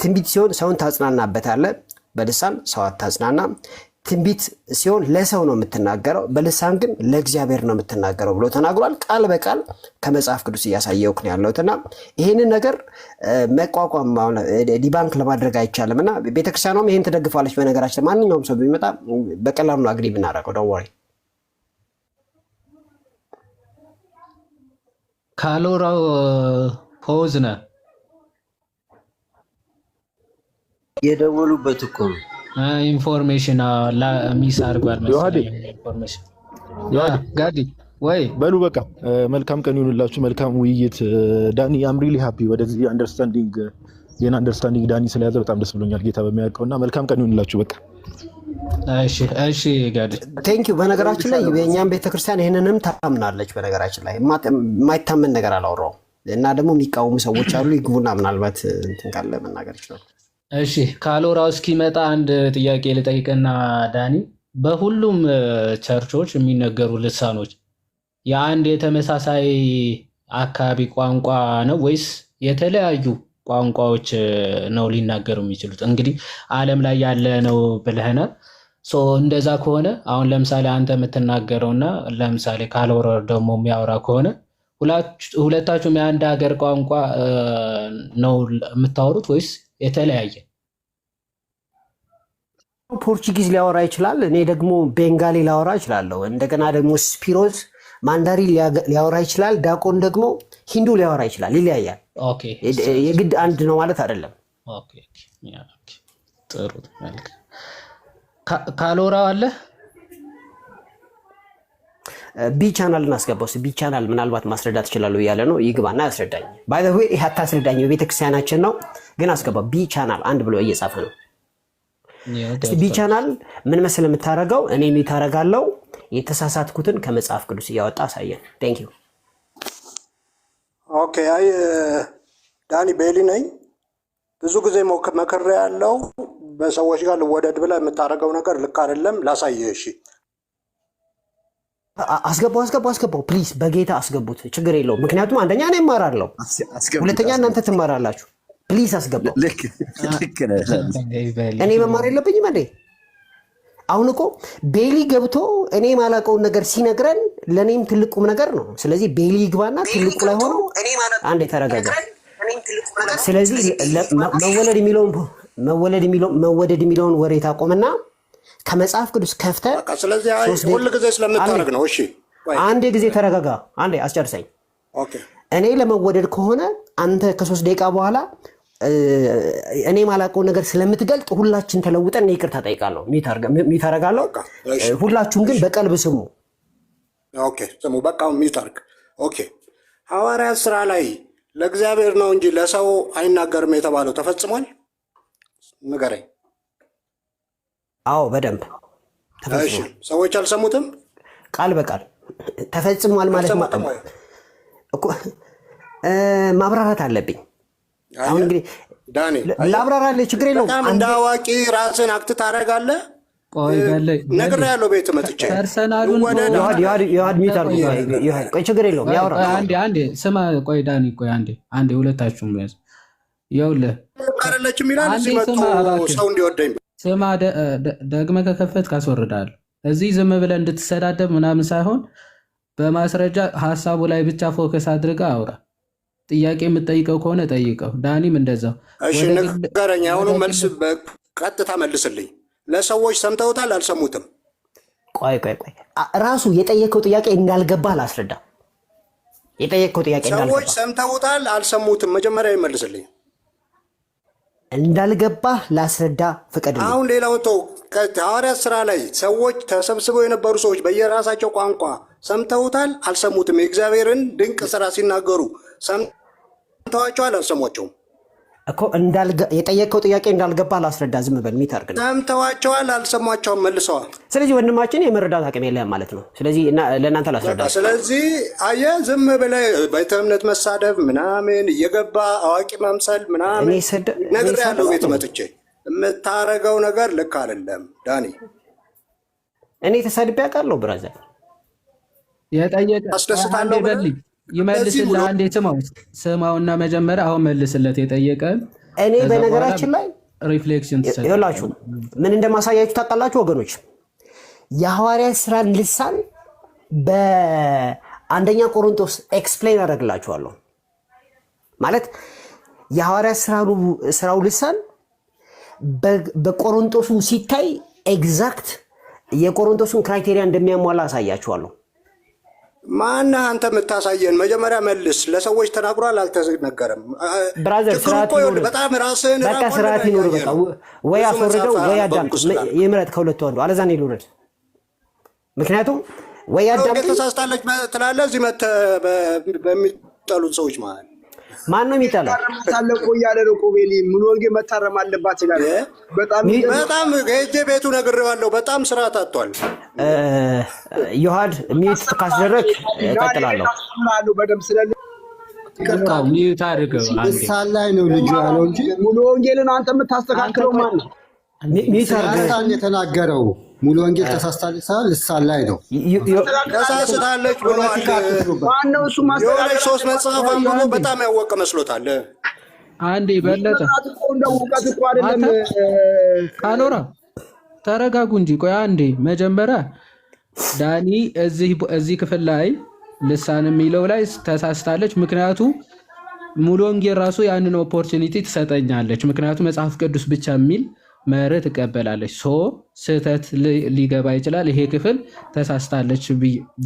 [SPEAKER 3] ትንቢት ሲሆን ሰውን ታጽናናበታለህ፣ በልሳን ሰው አታጽናና። ትንቢት ሲሆን ለሰው ነው የምትናገረው፣ በልሳን ግን ለእግዚአብሔር ነው የምትናገረው ብሎ ተናግሯል። ቃል በቃል ከመጽሐፍ ቅዱስ እያሳየውክ ነው ያለሁትና ይህንን ነገር መቋቋም ዲባንክ ለማድረግ አይቻልም እና ቤተክርስቲያኗም ይህን ትደግፋለች። በነገራችን ማንኛውም ሰው ቢመጣ በቀላሉ ነው አግሪ ብናደርገው። ደወሪ
[SPEAKER 2] ካሎራው ፖዝ ነህ
[SPEAKER 9] የደወሉበት እኮ ነው።
[SPEAKER 2] ኢንፎርሜሽን ሚስ አድርጓል መሰለኝ። ኢንፎርሜሽን ጋዲ ወይ
[SPEAKER 4] በሉ በቃ መልካም ቀን ይሁንላችሁ። መልካም ውይይት። ዳኒ አም ሪሊ ሃፒ ወደዚህ አንደርስታንዲንግ ዳኒ ስለያዘ በጣም ደስ ብሎኛል። ጌታ በሚያውቀውና መልካም ቀን ይሁንላችሁ። በቃ
[SPEAKER 2] እሺ ጋዲ
[SPEAKER 3] ቴንክ ዩ። በነገራችን ላይ የእኛም ቤተክርስቲያን ይህንንም ታምናለች። በነገራችን ላይ የማይታመን ነገር አላወራውም እና ደግሞ የሚቃወሙ ሰዎች አሉ። ይግቡና ምናልባት እንትን ካለ መናገር ይችላል።
[SPEAKER 2] እሺ ካሎራው እስኪመጣ አንድ ጥያቄ ልጠይቅና ዳኒ፣ በሁሉም ቸርቾች የሚነገሩ ልሳኖች የአንድ የተመሳሳይ አካባቢ ቋንቋ ነው ወይስ የተለያዩ ቋንቋዎች ነው ሊናገሩ የሚችሉት? እንግዲህ ዓለም ላይ ያለ ነው ብለህናል። እንደዛ ከሆነ አሁን ለምሳሌ አንተ የምትናገረውና ለምሳሌ ካሎራው ደግሞ የሚያወራ ከሆነ ሁለታችሁም የአንድ ሀገር ቋንቋ ነው የምታወሩት ወይስ የተለያየ?
[SPEAKER 3] ፖርቹጊዝ ሊያወራ ይችላል፣ እኔ ደግሞ ቤንጋሊ ሊያወራ ይችላለሁ። እንደገና ደግሞ ስፒሮዝ ማንዳሪ ሊያወራ ይችላል፣ ዳቆን ደግሞ ሂንዱ ሊያወራ ይችላል። ይለያያል። የግድ አንድ ነው ማለት አይደለም።
[SPEAKER 2] ጥሩ። ካሎራው አለ
[SPEAKER 3] ቢ ቻናል እናስገባው። ቢ ቻናል ምናልባት ማስረዳት ይችላሉ እያለ ነው። ይግባና ያስረዳኝ። ባይ ዘ ዌይ ይሄ አታስረዳኝ፣ በቤተክርስቲያናችን ነው ግን አስገባው። ቢ ቻናል አንድ ብሎ እየጻፈ ነው። ቢ ቻናል ምን መሰል የምታረገው? እኔ የሚታረጋለው የተሳሳትኩትን ከመጽሐፍ ቅዱስ እያወጣ አሳየን። ቴንክ ዩ።
[SPEAKER 10] ኦኬ። አይ ዳኒ ቤሊ ነኝ። ብዙ ጊዜ መከረ ያለው በሰዎች ጋር ልወደድ ብላ የምታረገው ነገር ልክ አይደለም። ላሳየህ። እሺ
[SPEAKER 3] አስገባው ፕሊዝ፣ በጌታ አስገቡት። ችግር የለውም። ምክንያቱም አንደኛ እኔ እማራለሁ፣ ሁለተኛ እናንተ ትማራላችሁ። ፕሊዝ አስገባው። እኔ መማር የለብኝም እንዴ? አሁን እኮ ቤሊ ገብቶ እኔ ማላውቀውን ነገር ሲነግረን ለእኔም ትልቁም ነገር ነው። ስለዚህ ቤሊ ይግባና ትልቁ ላይ ሆኖ አንድ የተረጋጋ። ስለዚህ መወለድ የሚለውን ወሬ ታቆምና ከመጽሐፍ ቅዱስ ከፍተ።
[SPEAKER 10] ስለዚህ ሁሉ ጊዜ ስለምታደርግ ነው። እሺ
[SPEAKER 3] አንድ ጊዜ ተረጋጋ። አንዴ አስጨርሰኝ። እኔ ለመወደድ ከሆነ አንተ ከ3 ደቂቃ በኋላ እኔ ማላውቀውን ነገር ስለምትገልጥ ሁላችን ተለውጠን እኔ ይቅርታ ጠይቃለሁ፣ ሚውት አደርጋለሁ። ሁላችሁም ግን በቀልብ ስሙ።
[SPEAKER 10] ኦኬ ስሙ። በቃ ሚውት አድርግ። ኦኬ። ሐዋርያት ሥራ ላይ ለእግዚአብሔር ነው እንጂ ለሰው አይናገርም የተባለው ተፈጽሟል? ንገረኝ።
[SPEAKER 3] አዎ በደንብ ተፈጽሟል።
[SPEAKER 10] ሰዎች አልሰሙትም?
[SPEAKER 3] ቃል በቃል ተፈጽሟል ማለት እኮ ማብራራት አለብኝ። አሁን እንግዲህ
[SPEAKER 10] ዳኒ
[SPEAKER 3] ላብራራለህ፣ ችግር የለውም።
[SPEAKER 10] በጣም እንደ አዋቂ ራስን አክት ታደርጋለህ። ነገር ያለው ቤት መጥቼ
[SPEAKER 2] ፐርሰናሉን
[SPEAKER 3] ዮሐድ ሚት አድርጉ። ቆይ ችግር የለውም ያወራ።
[SPEAKER 2] አንዴ ስማ፣ ቆይ ዳኒ፣ ቆይ አንዴ ሁለታችሁም ያዝ። ይኸውልህ
[SPEAKER 10] አይደለችም ይላል እዚህ መጥቶ ሰው እንዲወደኝ።
[SPEAKER 2] ስማ፣ ደግመህ ከከፈትክ አስወርዳለሁ። እዚህ ዝም ብለህ እንድትሰዳደብ ምናምን ሳይሆን በማስረጃ ሀሳቡ ላይ ብቻ ፎከስ አድርገህ አውራ። ጥያቄ የምትጠይቀው ከሆነ ጠይቀው። ዳኒም እንደዛው።
[SPEAKER 10] እሺ ንገረኝ። አሁኑ መልስ በቀጥታ መልስልኝ። ለሰዎች ሰምተውታል አልሰሙትም?
[SPEAKER 3] ቆይ ራሱ የጠየቀው ጥያቄ እንዳልገባህ ላስረዳ። የጠየቀው ጥያቄ
[SPEAKER 10] ሰዎች ሰምተውታል አልሰሙትም? መጀመሪያ ይመልስልኝ።
[SPEAKER 3] እንዳልገባህ ላስረዳ ፍቀድልኝ።
[SPEAKER 10] አሁን ሌላው ተው። ሐዋርያት ሥራ ላይ ሰዎች ተሰብስበው የነበሩ ሰዎች በየራሳቸው ቋንቋ ሰምተውታል አልሰሙትም? የእግዚአብሔርን ድንቅ ስራ ሲናገሩ ሰምተዋቸዋል አልሰሟቸውም?
[SPEAKER 3] እኮ የጠየቀው ጥያቄ እንዳልገባህ ላስረዳ። ዝም በል ሚት አድርግ።
[SPEAKER 10] ሰምተዋቸዋል አልሰሟቸውም? መልሰዋል።
[SPEAKER 3] ስለዚህ ወንድማችን የመረዳት አቅም የለህም ማለት ነው። ስለዚህ ለእናንተ ላስረዳ።
[SPEAKER 10] ስለዚህ አየህ፣ ዝም ብለህ ቤተ እምነት መሳደብ ምናምን እየገባ አዋቂ መምሰል ምናምን ነገር ያለው ቤት መጥቼ የምታረገው ነገር ልክ አይደለም ዳኒ።
[SPEAKER 3] እኔ ተሳድቤ አውቃለሁ ብራዘር።
[SPEAKER 2] የጠየቀ
[SPEAKER 10] አስደስታለሁ
[SPEAKER 2] በልኝ ይመልስልህ። አንዴ ስማውና መጀመሪያ አሁን መልስለት የጠየቀን።
[SPEAKER 3] እኔ በነገራችን ላይ
[SPEAKER 2] ሪፍሌክሽን
[SPEAKER 3] ይኸውላችሁ ምን እንደማሳያችሁ ታውቃላችሁ ወገኖች። የሐዋርያት ሥራን ልሳን በአንደኛ ቆሮንቶስ ኤክስፕሌን አደርግላችኋለሁ። ማለት የሐዋርያት ሥራው ልሳን በቆሮንቶሱ ሲታይ ኤግዛክት የቆሮንቶሱን ክራይቴሪያ እንደሚያሟላ አሳያችኋለሁ።
[SPEAKER 10] ማነህ አንተ የምታሳየን? መጀመሪያ መልስ። ለሰዎች ተናግሯል አልተነገረም?
[SPEAKER 3] ብራዘር ስርዓት ይኑር።
[SPEAKER 10] በጣም ራስህን
[SPEAKER 3] በቃ ስርዓት ይኑር። በቃ ወይ አስወርደው ወይ አዳምጥ። ይምረጥ ከሁለቱ አንዱ፣ አለዛ እኔ ልውረድ። ምክንያቱም ወይ አዳምጥ
[SPEAKER 10] ተሳስታለች ትላለህ እዚህ መተህ በሚጠሉት ሰዎች መሀል
[SPEAKER 3] ማን ነው የሚጠላው?
[SPEAKER 8] ታለቆ እያለ ነው እኮ ቤሊ ሙሉ ወንጌል መታረም አለባት ይላል። በጣም
[SPEAKER 10] ሄጄ ቤቱ ነግሬዋለሁ። በጣም ስርዓት አጥቷል።
[SPEAKER 3] ዮሐድ ሚዩት ካስደረግ እቀጥላለሁ።
[SPEAKER 8] በደምብ ስለለ
[SPEAKER 2] ሚዩት አድርገው።
[SPEAKER 7] ልሳን ላይ ነው ልጁ ያለው እንጂ
[SPEAKER 8] ሙሉ ወንጌልን አንተ የምታስተካክለው ማን ነው?
[SPEAKER 3] ሚዩት
[SPEAKER 7] ልሳን የተናገረው ሙሉ ወንጌል ተሳስታለች ሳይሆን ልሳን ላይ ነው።
[SPEAKER 10] ተሳስታለች ብሏል።
[SPEAKER 8] ማነው እሱ?
[SPEAKER 10] የሆነች 3 መጽሐፍ አንብቦ በጣም ያወቀ መስሎታል።
[SPEAKER 2] አንዴ በለጠ
[SPEAKER 8] እውቀት እኮ አይደለም።
[SPEAKER 2] ካኖራ ተረጋጉ እንጂ። ቆይ አንዴ መጀመሪያ ዳኒ እዚህ ክፍል ላይ ልሳን የሚለው ላይ ተሳስታለች። ምክንያቱ ሙሉ ወንጌል ራሱ ያንን ኦፖርቹኒቲ ትሰጠኛለች። ምክንያቱ መጽሐፍ ቅዱስ ብቻ የሚል መርህ ትቀበላለች። ስህተት ሊገባ ይችላል። ይሄ ክፍል ተሳስታለች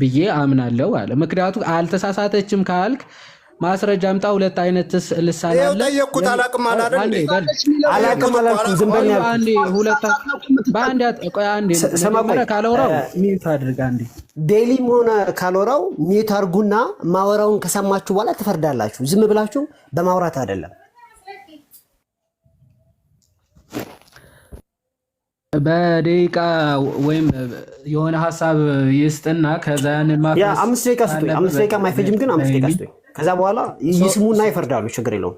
[SPEAKER 2] ብዬ አምናለሁ አለ። ምክንያቱ አልተሳሳተችም ካልክ ማስረጃ አምጣ። 2 አይነት ልሳን አለ።
[SPEAKER 10] ጠየቅኩት። አላቅም አላለም።
[SPEAKER 3] አላቅም አላልኩም። ዝም በል
[SPEAKER 2] አንዴ ካላወራው ሚዩት አድርግ። አንዴ
[SPEAKER 3] ዴሊም ሆነ ካላወራው ሚዩት አድርጉና ማወራውን ከሰማችሁ በኋላ ትፈርዳላችሁ። ዝም ብላችሁ በማውራት አይደለም።
[SPEAKER 2] በደቂቃ ወይም የሆነ ሀሳብ ይስጥና ከዛ ያንን
[SPEAKER 3] 5 ደቂቃ ስጡኝ። 5 ደቂቃ ማይፈጅም ግን 5 ደቂቃ ስጡኝ። ከዛ በኋላ ይስሙና ይፈርዳሉ። ችግር የለውም።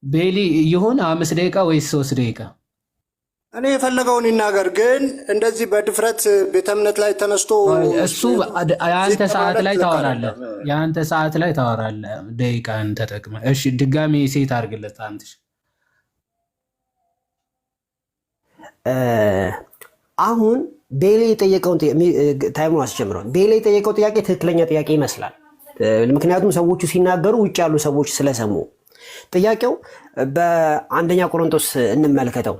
[SPEAKER 2] ቤሊ የሆነ 5 ደቂቃ ወይስ 3 ደቂቃ?
[SPEAKER 10] እኔ የፈለገውን ይናገር። ግን እንደዚህ በድፍረት ቤተ እምነት ላይ ተነስቶ
[SPEAKER 2] እሱ የአንተ ሰዓት ላይ ታወራለህ። የአንተ ሰዓት ላይ ታወራለህ። ደቂቃን ተጠቅመህ። እሺ ድጋሜ ሴት አድርግለት አንተ።
[SPEAKER 3] አሁን ቤሌ የጠየቀውን ታይሙን አስጀምረው። ቤሌ የጠየቀው ጥያቄ ትክክለኛ ጥያቄ ይመስላል። ምክንያቱም ሰዎቹ ሲናገሩ ውጭ ያሉ ሰዎች ስለሰሙ። ጥያቄው በአንደኛ ቆሮንቶስ እንመልከተው።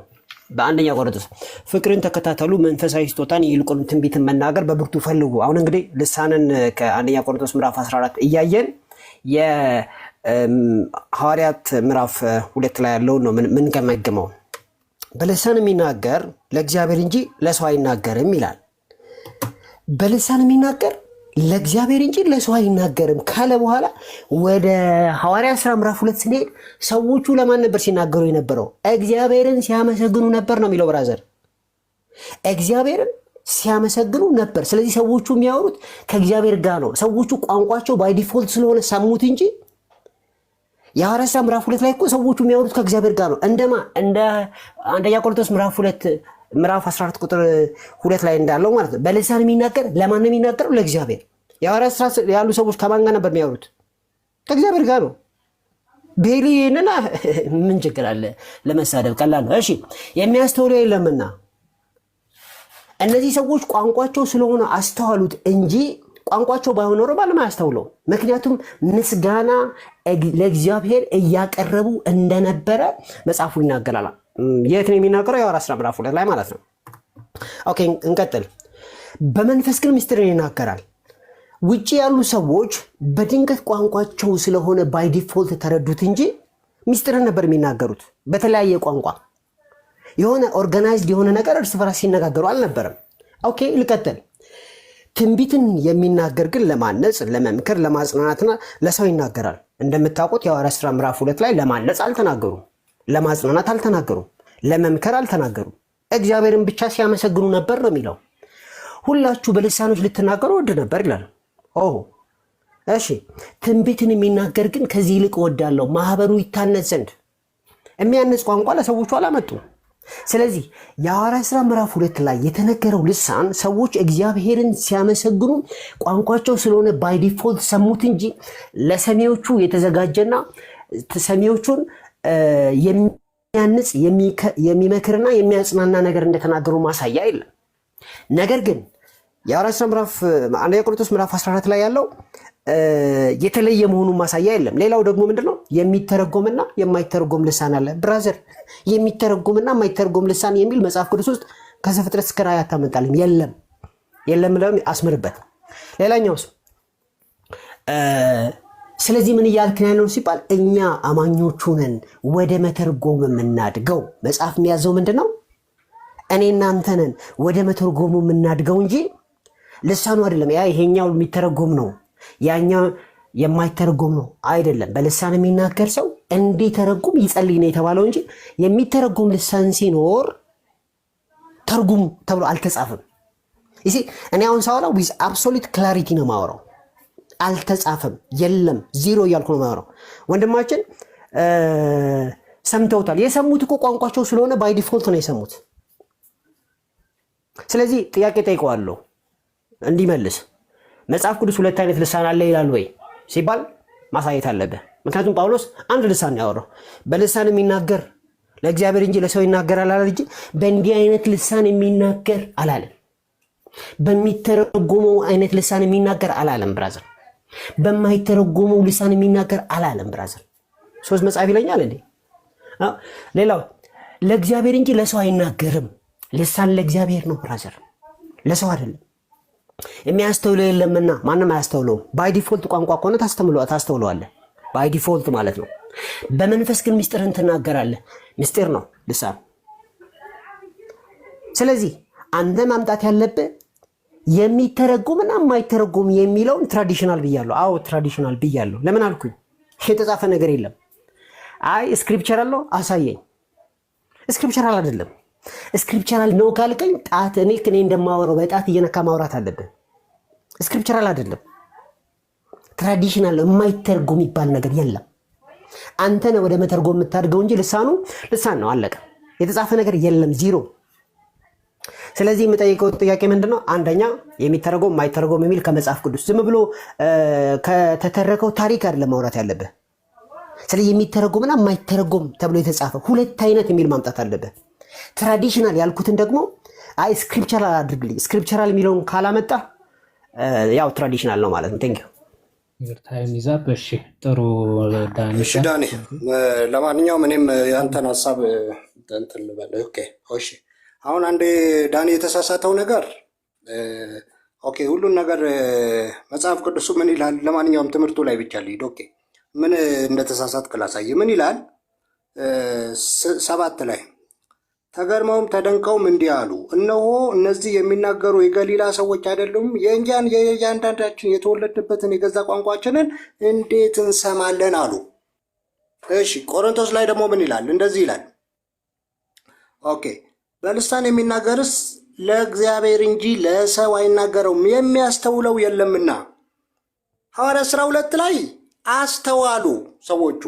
[SPEAKER 3] በአንደኛ ቆሮንቶስ ፍቅርን ተከታተሉ፣ መንፈሳዊ ስጦታን ይልቁንም ትንቢትን መናገር በብርቱ ፈልጉ። አሁን እንግዲህ ልሳንን ከአንደኛ ቆሮንቶስ ምዕራፍ 14 እያየን የሐዋርያት ምዕራፍ 2 ላይ ያለውን ነው ምንገመግመው። በልሳን የሚናገር ለእግዚአብሔር እንጂ ለሰው አይናገርም ይላል። በልሳን የሚናገር ለእግዚአብሔር እንጂ ለሰው አይናገርም ካለ በኋላ ወደ ሐዋርያት ሥራ ምዕራፍ 2 ስንሄድ ሰዎቹ ለማን ነበር ሲናገሩ የነበረው? እግዚአብሔርን ሲያመሰግኑ ነበር ነው የሚለው ብራዘር። እግዚአብሔርን ሲያመሰግኑ ነበር። ስለዚህ ሰዎቹ የሚያወሩት ከእግዚአብሔር ጋር ነው። ሰዎቹ ቋንቋቸው ባይ ዲፎልት ስለሆነ ሰሙት እንጂ የሐዋርያት ሥራ ምዕራፍ 2 ላይ እኮ ሰዎቹ የሚያወሩት ከእግዚአብሔር ጋር ነው። እንደማ እንደ አንደኛ ቆሮንቶስ ምዕራፍ 14 ቁጥር 2 ላይ እንዳለው ማለት ነው። በልሳን የሚናገር ለማን ነው የሚናገረው? ለእግዚአብሔር። የሐዋርያት ሥራ ያሉ ሰዎች ከማን ጋር ነበር የሚያወሩት? ከእግዚአብሔር ጋር ነው። ቤሊንና ምን ችግር አለ? ለመሳደብ ቀላል ነው። እሺ የሚያስተውለው የለምና እነዚህ ሰዎች ቋንቋቸው ስለሆነ አስተዋሉት እንጂ ቋንቋቸው ባይሆን ኖሮ ማንም አያስተውለው። ምክንያቱም ምስጋና ለእግዚአብሔር እያቀረቡ እንደነበረ መጽሐፉ ይናገራል። የት ነው የሚናገረው? የሐዋርያት ሥራ ምዕራፍ 2 ላይ ማለት ነው። ኦኬ እንቀጥል። በመንፈስ ግን ምስጢርን ይናገራል። ውጭ ያሉ ሰዎች በድንገት ቋንቋቸው ስለሆነ ባይ ዲፎልት ተረዱት እንጂ ምስጢርን ነበር የሚናገሩት። በተለያየ ቋንቋ የሆነ ኦርጋናይዝድ የሆነ ነገር እርስ በራስ ሲነጋገሩ አልነበረም። ኦኬ ልቀጥል። ትንቢትን የሚናገር ግን ለማነጽ፣ ለመምከር፣ ለማጽናናትና ለሰው ይናገራል። እንደምታውቁት የሐዋርያት ሥራ ምዕራፍ 2 ላይ ለማነጽ አልተናገሩም፣ ለማጽናናት አልተናገሩም፣ ለመምከር አልተናገሩም። እግዚአብሔርን ብቻ ሲያመሰግኑ ነበር ነው የሚለው። ሁላችሁ በልሳኖች ልትናገሩ ወድ ነበር ይላል። እሺ ትንቢትን የሚናገር ግን ከዚህ ይልቅ እወዳለሁ፣ ማህበሩ ይታነጽ ዘንድ። የሚያነጽ ቋንቋ ለሰዎቹ አላመጡም። ስለዚህ የሐዋርያት ሥራ ምዕራፍ 2 ላይ የተነገረው ልሳን ሰዎች እግዚአብሔርን ሲያመሰግኑ ቋንቋቸው ስለሆነ ባይ ዲፎልት ሰሙት እንጂ ለሰሚዎቹ የተዘጋጀና ሰሚዎቹን የሚያንጽ የሚመክርና የሚያጽናና ነገር እንደተናገሩ ማሳያ የለም። ነገር ግን የሐዋርያት ሥራ ምዕራፍ አንደኛ ቆሮንቶስ ምዕራፍ 14 ላይ ያለው የተለየ መሆኑን ማሳያ የለም። ሌላው ደግሞ ምንድነው? የሚተረጎምና የማይተረጎም ልሳን አለ። ብራዘር የሚተረጎምና የማይተረጎም ልሳን የሚል መጽሐፍ ቅዱስ ውስጥ ከዘፍጥረት እስከ ራዕይ አታመጣልም። የለም ብለው አስምርበት። ሌላኛውስ ስለዚህ ምን እያልክ ነው ሲባል እኛ አማኞቹ ነን ወደ መተርጎም የምናድገው። መጽሐፍ የሚያዘው ምንድነው? እኔ እናንተ ነን ወደ መተርጎሙ የምናድገው እንጂ ልሳኑ አይደለም። ያ ይሄኛው የሚተረጎም ነው ያኛው የማይተረጎም ነው አይደለም። በልሳን የሚናገር ሰው እንዲተረጉም ይጸልይ ነው የተባለው እንጂ የሚተረጎም ልሳን ሲኖር ተርጉም ተብሎ አልተጻፈም። እሺ እኔ አሁን ሳወራው ዊዝ አብሶሉት ክላሪቲ ነው ማወራው። አልተጻፈም፣ የለም፣ ዜሮ እያልኩ ነው ማወራው። ወንድማችን ሰምተውታል። የሰሙት እኮ ቋንቋቸው ስለሆነ ባይ ዲፎልት ነው የሰሙት። ስለዚህ ጥያቄ ጠይቀዋለሁ እንዲመልስ። መጽሐፍ ቅዱስ 2 አይነት ልሳን አለ ይላል ወይ ሲባል ማሳየት አለበት። ምክንያቱም ጳውሎስ አንድ ልሳን ያወራው በልሳን የሚናገር ለእግዚአብሔር እንጂ ለሰው ይናገራል አላለ እንጂ በእንዲህ አይነት ልሳን የሚናገር አላለም። በሚተረጎመው አይነት ልሳን የሚናገር አላለም ብራዘር። በማይተረጎመው ልሳን የሚናገር አላለም ብራዘር። 3 መጽሐፍ ይለኛል እንዴ? ሌላው ለእግዚአብሔር እንጂ ለሰው አይናገርም። ልሳን ለእግዚአብሔር ነው ብራዘር፣ ለሰው አይደለም። የሚያስተውለው የለምና ማንም አያስተውለውም። ባይ ዲፎልት ቋንቋ ከሆነ ታስተውለዋለህ፣ ባይ ዲፎልት ማለት ነው። በመንፈስ ግን ምስጢርን ትናገራለህ። ምስጢር ነው ልሳን። ስለዚህ አንተ ማምጣት ያለብህ የሚተረጎምና የማይተረጎም የሚለውን ትራዲሽናል ብያለሁ። አዎ ትራዲሽናል ብያለሁ። ለምን አልኩኝ? የተጻፈ ነገር የለም። አይ ስክሪፕቸር አለው አሳየኝ። ስክሪፕቸራል አይደለም። ስክሪፕቸራል ነው ካልከኝ ጣት እኔ እንደማወራው በጣት እየነካ ማውራት አለብን። ስክሪፕቸራል አይደለም፣ ትራዲሽናል ነው። የማይተረጎም ይባል ነገር የለም። አንተ ነህ ወደ መተርጎም የምታድገው እንጂ ልሳኑ ልሳን ነው፣ አለቀ። የተጻፈ ነገር የለም፣ ዜሮ። ስለዚህ የምጠይቀው ጥያቄ ምንድነው? አንደኛ የሚተረጎም የማይተረጎም የሚል ከመጽሐፍ ቅዱስ ዝም ብሎ ከተተረከው ታሪክ አይደለም ማውራት ያለብህ። ስለዚህ የሚተረጎምና የማይተረጎም ተብሎ የተጻፈ 2 አይነት የሚል ማምጣት አለብህ። ትራዲሽናል ያልኩትን ደግሞ አይ ስክሪፕቸራል አድርግልኝ። ስክሪፕቸራል የሚለውን ካላመጣ ያው ትራዲሽናል ነው ማለት ነው። ቴንክ ዩ
[SPEAKER 2] ታይም ይዛ። እሺ ጥሩ
[SPEAKER 10] ዳኒ። ለማንኛውም እኔም ያንተን ሀሳብ እንትን ልበል። ኦኬ አሁን አንዴ ዳኒ የተሳሳተው ነገር ኦኬ፣ ሁሉን ነገር መጽሐፍ ቅዱሱ ምን ይላል? ለማንኛውም ትምህርቱ ላይ ብቻ ልሂድ። ኦኬ ምን እንደተሳሳትክ ላሳይ። ምን ይላል? 7 ላይ ተገርመውም ተደንቀውም እንዲህ አሉ፣ እነሆ እነዚህ የሚናገሩ የገሊላ ሰዎች አይደሉም? የእያንዳንዳችን የተወለድንበትን የገዛ ቋንቋችንን እንዴት እንሰማለን አሉ። እሺ ቆሮንቶስ ላይ ደግሞ ምን ይላል? እንደዚህ ይላል። ኦኬ በልሳን የሚናገርስ ለእግዚአብሔር እንጂ ለሰው አይናገረውም፣ የሚያስተውለው የለምና። ሐዋርያት ሥራ 2 ላይ አስተዋሉ ሰዎቹ።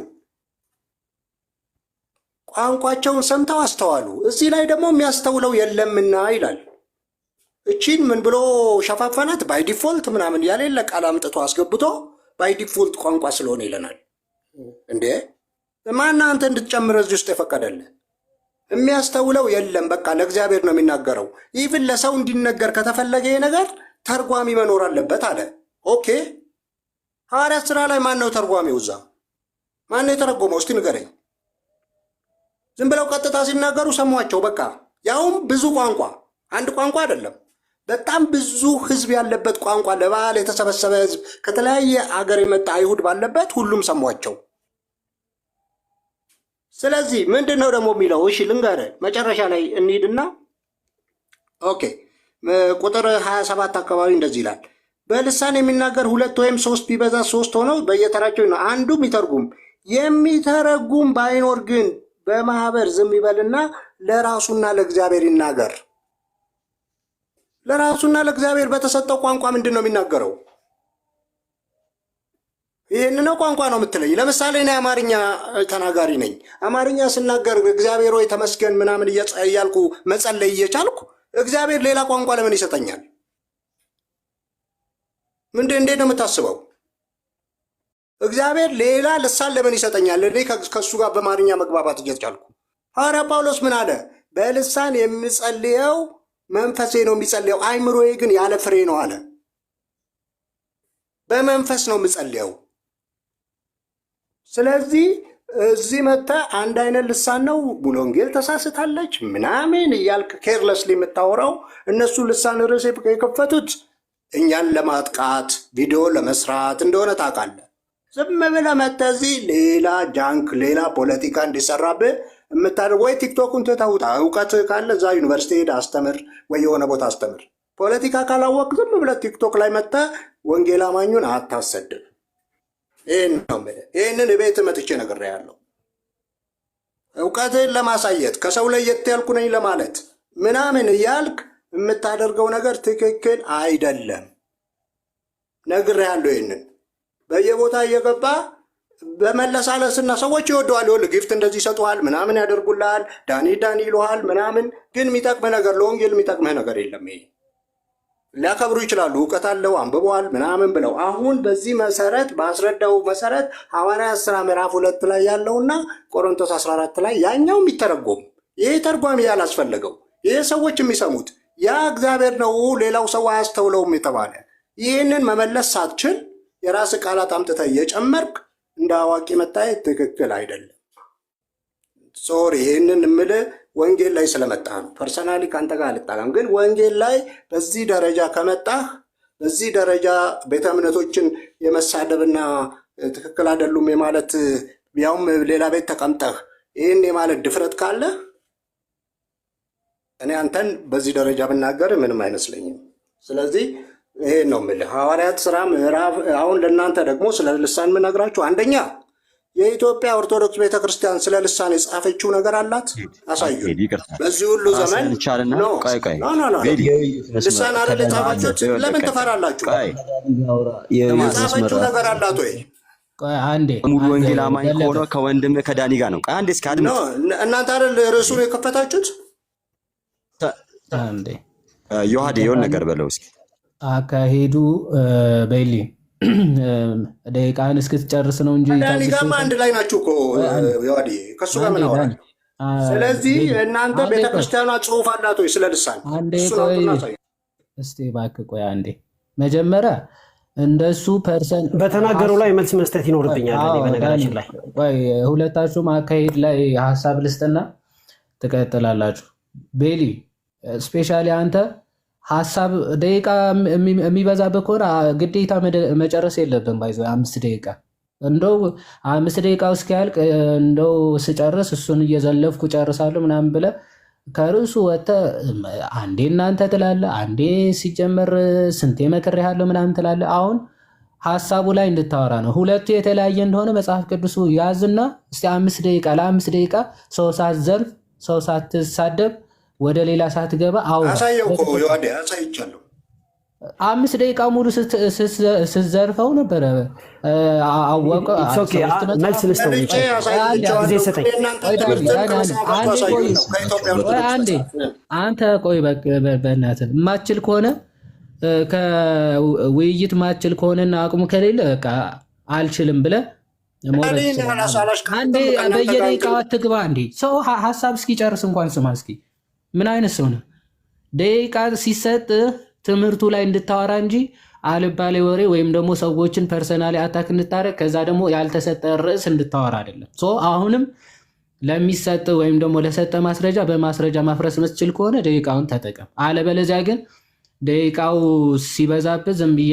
[SPEAKER 10] ቋንቋቸውን ሰምተው አስተዋሉ። እዚህ ላይ ደግሞ የሚያስተውለው የለምና ይላል። እቺን ምን ብሎ ሸፋፈናት? ባይ ዲፎልት ምናምን ያሌለ ቃል አምጥቶ አስገብቶ ባይ ዲፎልት ቋንቋ ስለሆነ ይለናል። እንዴ ማና አንተ እንድትጨምረ እዚህ ውስጥ የፈቀደልህ? የሚያስተውለው የለም። በቃ ለእግዚአብሔር ነው የሚናገረው። ኢቭን ለሰው እንዲነገር ከተፈለገ ነገር ተርጓሚ መኖር አለበት አለ። ኦኬ ሐዋርያት ሥራ ላይ ማን ነው ተርጓሚው? እዛ ማን ነው የተረጎመው? እስቲ ንገረኝ። ዝም ብለው ቀጥታ ሲናገሩ ሰሟቸው። በቃ ያውም ብዙ ቋንቋ፣ አንድ ቋንቋ አይደለም፣ በጣም ብዙ ህዝብ ያለበት ቋንቋ፣ ለበዓል የተሰበሰበ ህዝብ፣ ከተለያየ አገር የመጣ አይሁድ ባለበት ሁሉም ሰሟቸው። ስለዚህ ምንድን ነው ደግሞ የሚለው? እሺ ልንገርህ፣ መጨረሻ ላይ እንሂድና ኦኬ ቁጥር 27 አካባቢ እንደዚህ ይላል፣ በልሳን የሚናገር 2 ወይም 3 ቢበዛ 3 ሆነው በየተራቸው ነው፣ አንዱ የሚተረጉም ባይኖር ግን በማህበር ዝም ይበልና ለራሱና ለእግዚአብሔር ይናገር። ለራሱና ለእግዚአብሔር በተሰጠው ቋንቋ ምንድን ነው የሚናገረው? ይህን ነው ቋንቋ ነው የምትለኝ? ለምሳሌ እኔ አማርኛ ተናጋሪ ነኝ። አማርኛ ስናገር እግዚአብሔር ወይ ተመስገን ምናምን እያልኩ መጸለይ እየቻልኩ እግዚአብሔር ሌላ ቋንቋ ለምን ይሰጠኛል? እንዴት ነው የምታስበው? እግዚአብሔር ሌላ ልሳን ለምን ይሰጠኛል? እኔ ከእሱ ጋር በአማርኛ መግባባት እየቻልኩ። ሐዋርያ ጳውሎስ ምን አለ? በልሳን የምጸልየው መንፈሴ ነው የሚጸልየው፣ አይምሮዬ ግን ያለ ፍሬ ነው አለ። በመንፈስ ነው የምጸልየው። ስለዚህ እዚህ መጥተህ አንድ አይነት ልሳን ነው ሙሉ ወንጌል ተሳስታለች ምናምን እያልክ ኬርለስሊ የምታወራው፣ እነሱ ልሳን ርዕስ የከፈቱት እኛን ለማጥቃት ቪዲዮ ለመስራት እንደሆነ ታውቃለህ። ዝም ብለህ መጥተህ እዚህ ሌላ ጃንክ ሌላ ፖለቲካ እንዲሰራብህ የምታደርግ ወይ ቲክቶክን ትተውታ፣ እውቀት ካለ እዛ ዩኒቨርሲቲ ሄድ አስተምር፣ ወይ የሆነ ቦታ አስተምር። ፖለቲካ ካላወቅ ዝም ብለህ ቲክቶክ ላይ መጥተህ ወንጌል አማኙን አታሰድብ። ይህን ነው የምልህ። ይህንን ቤት መጥቼ ነግሬሃለሁ። እውቀትህን ለማሳየት ከሰው ለየት ያልኩ ነኝ ለማለት ምናምን እያልክ የምታደርገው ነገር ትክክል አይደለም። ነግሬሃለሁ። ይህንን በየቦታ እየገባ በመለሳለስና ሰዎች ይወደዋል። ይኸውልህ ጊፍት እንደዚህ ይሰጡሃል፣ ምናምን ያደርጉልሃል፣ ዳኒ ይሉሃል ምናምን። ግን የሚጠቅምህ ነገር ለወንጌል የሚጠቅምህ ነገር የለም። ይሄ ሊያከብሩ ይችላሉ፣ እውቀት አለው አንብበዋል ምናምን ብለው። አሁን በዚህ መሰረት ባስረዳው መሰረት ሐዋርያት ሥራ ምዕራፍ 2 ላይ ያለውና ቆሮንቶስ 14 ላይ ያኛው የሚተረጎም ይሄ ተርጓሚ ያላስፈለገው ይሄ ሰዎች የሚሰሙት ያ እግዚአብሔር ነው፣ ሌላው ሰው አያስተውለውም የተባለ ይህንን መመለስ ሳትችል የራስ ቃላት አምጥተህ እየጨመርክ እንደ አዋቂ መታየት ትክክል አይደለም። ሶሪ ይህንን የምልህ ወንጌል ላይ ስለመጣህ ነው። ፐርሰናሊ ከአንተ ጋር አልጣላም፣ ግን ወንጌል ላይ በዚህ ደረጃ ከመጣህ በዚህ ደረጃ ቤተ እምነቶችን የመሳደብና ትክክል አይደሉም የማለት ያውም ሌላ ቤት ተቀምጠህ ይህን የማለት ድፍረት ካለ እኔ አንተን በዚህ ደረጃ ብናገር ምንም አይመስለኝም። ስለዚህ ይሄን ነው የምልህ። ሐዋርያት ሥራ ምዕራፍ አሁን ለእናንተ ደግሞ ስለ ልሳን የምነግራችሁ አንደኛ የኢትዮጵያ ኦርቶዶክስ ቤተክርስቲያን ስለ ልሳን የጻፈችው ነገር አላት። አሳዩ። በዚህ ሁሉ ዘመን ልሳን አይደል የጻፈችሁት? ለምን ትፈራላችሁ? የጻፈችው ነገር አላት ወይ?
[SPEAKER 5] ሙሉ ወንጌል አማኝ ከሆነ ከወንድም ከዳኒ ጋር ነው። አንዴ እስኪ አድምጥ።
[SPEAKER 10] እናንተ አይደል ርዕሱን የከፈታችሁት?
[SPEAKER 5] ዮሐዴ የሆነ ነገር በለው እስኪ።
[SPEAKER 2] አካሄዱ በይሊ ደቂቃን እስክትጨርስ ነው እንጂ
[SPEAKER 10] ዳኒ ጋርማ አንድ ላይ ናችሁ እኮ ዮሐዴ፣ ከእሱ ጋር ምን አወራለሁ? ስለዚህ እናንተ ቤተክርስቲያኗ ጽሑፍ አላት ወይ ስለ ልሳን?
[SPEAKER 2] እስቲ እባክህ ቆይ አንዴ። መጀመሪያ እንደሱ ፐርሰንት
[SPEAKER 3] በተናገሩ ላይ መልስ መስጠት ይኖርብኛል። በነገራችን ላይ
[SPEAKER 2] ቆይ ሁለታችሁም አካሄድ ላይ ሀሳብ ልስጥና ትቀጥላላችሁ። ቤሊ ስፔሻሊ አንተ ሀሳብ ደቂቃ የሚበዛበት ከሆነ ግዴታ መጨረስ የለብን። ባይዞ 5 ደቂቃ እንደው 5 ደቂቃው እስኪያልቅ እንደው ስጨርስ እሱን እየዘለፍኩ ጨርሳለሁ ምናምን ብለህ ከርዕሱ ወጥተህ አንዴ እናንተ ትላለህ፣ አንዴ ሲጀመር ስንቴ መክሬሃለሁ ምናምን ትላለህ። አሁን ሀሳቡ ላይ እንድታወራ ነው። ሁለቱ የተለያየ እንደሆነ መጽሐፍ ቅዱሱ ያዝና እስቲ 5 ደቂቃ ለ5 ደቂቃ ሰው ሳትዘልፍ ሰው ሳትሳደብ ወደ ሌላ ሳትገባ
[SPEAKER 10] አሳየው እኮ ዮሐዴ አሳይቻለሁ።
[SPEAKER 2] 5 ደቂቃ ሙሉ ስትዘርፈው ነበረ። አወቀ
[SPEAKER 3] መልስ ልስጠው ጊዜ ሰጠኝ።
[SPEAKER 2] አንተ ቆይ በእናትህ ማችል ከሆነ ከውይይት ማችል ከሆነና አቅሙ ከሌለ በቃ አልችልም ብለህ አንዴ በየደቂቃው አትግባ። እንዴ ሰው ሀሳብ እስኪጨርስ እንኳን ስማ እስኪ። ምን አይነት ሰው ነው? ደቂቃ ሲሰጥ ትምህርቱ ላይ እንድታወራ እንጂ አልባሌ ወሬ ወይም ደግሞ ሰዎችን ፐርሰናሊ አታክ እንድታረግ ከዛ ደግሞ ያልተሰጠ ርዕስ እንድታወራ አይደለም። አሁንም ለሚሰጥ ወይም ደግሞ ለሰጠ ማስረጃ በማስረጃ ማፍረስ መስችል ከሆነ ደቂቃውን ተጠቀም። አለበለዚያ ግን ደቂቃው ሲበዛብህ ዝም ብዬ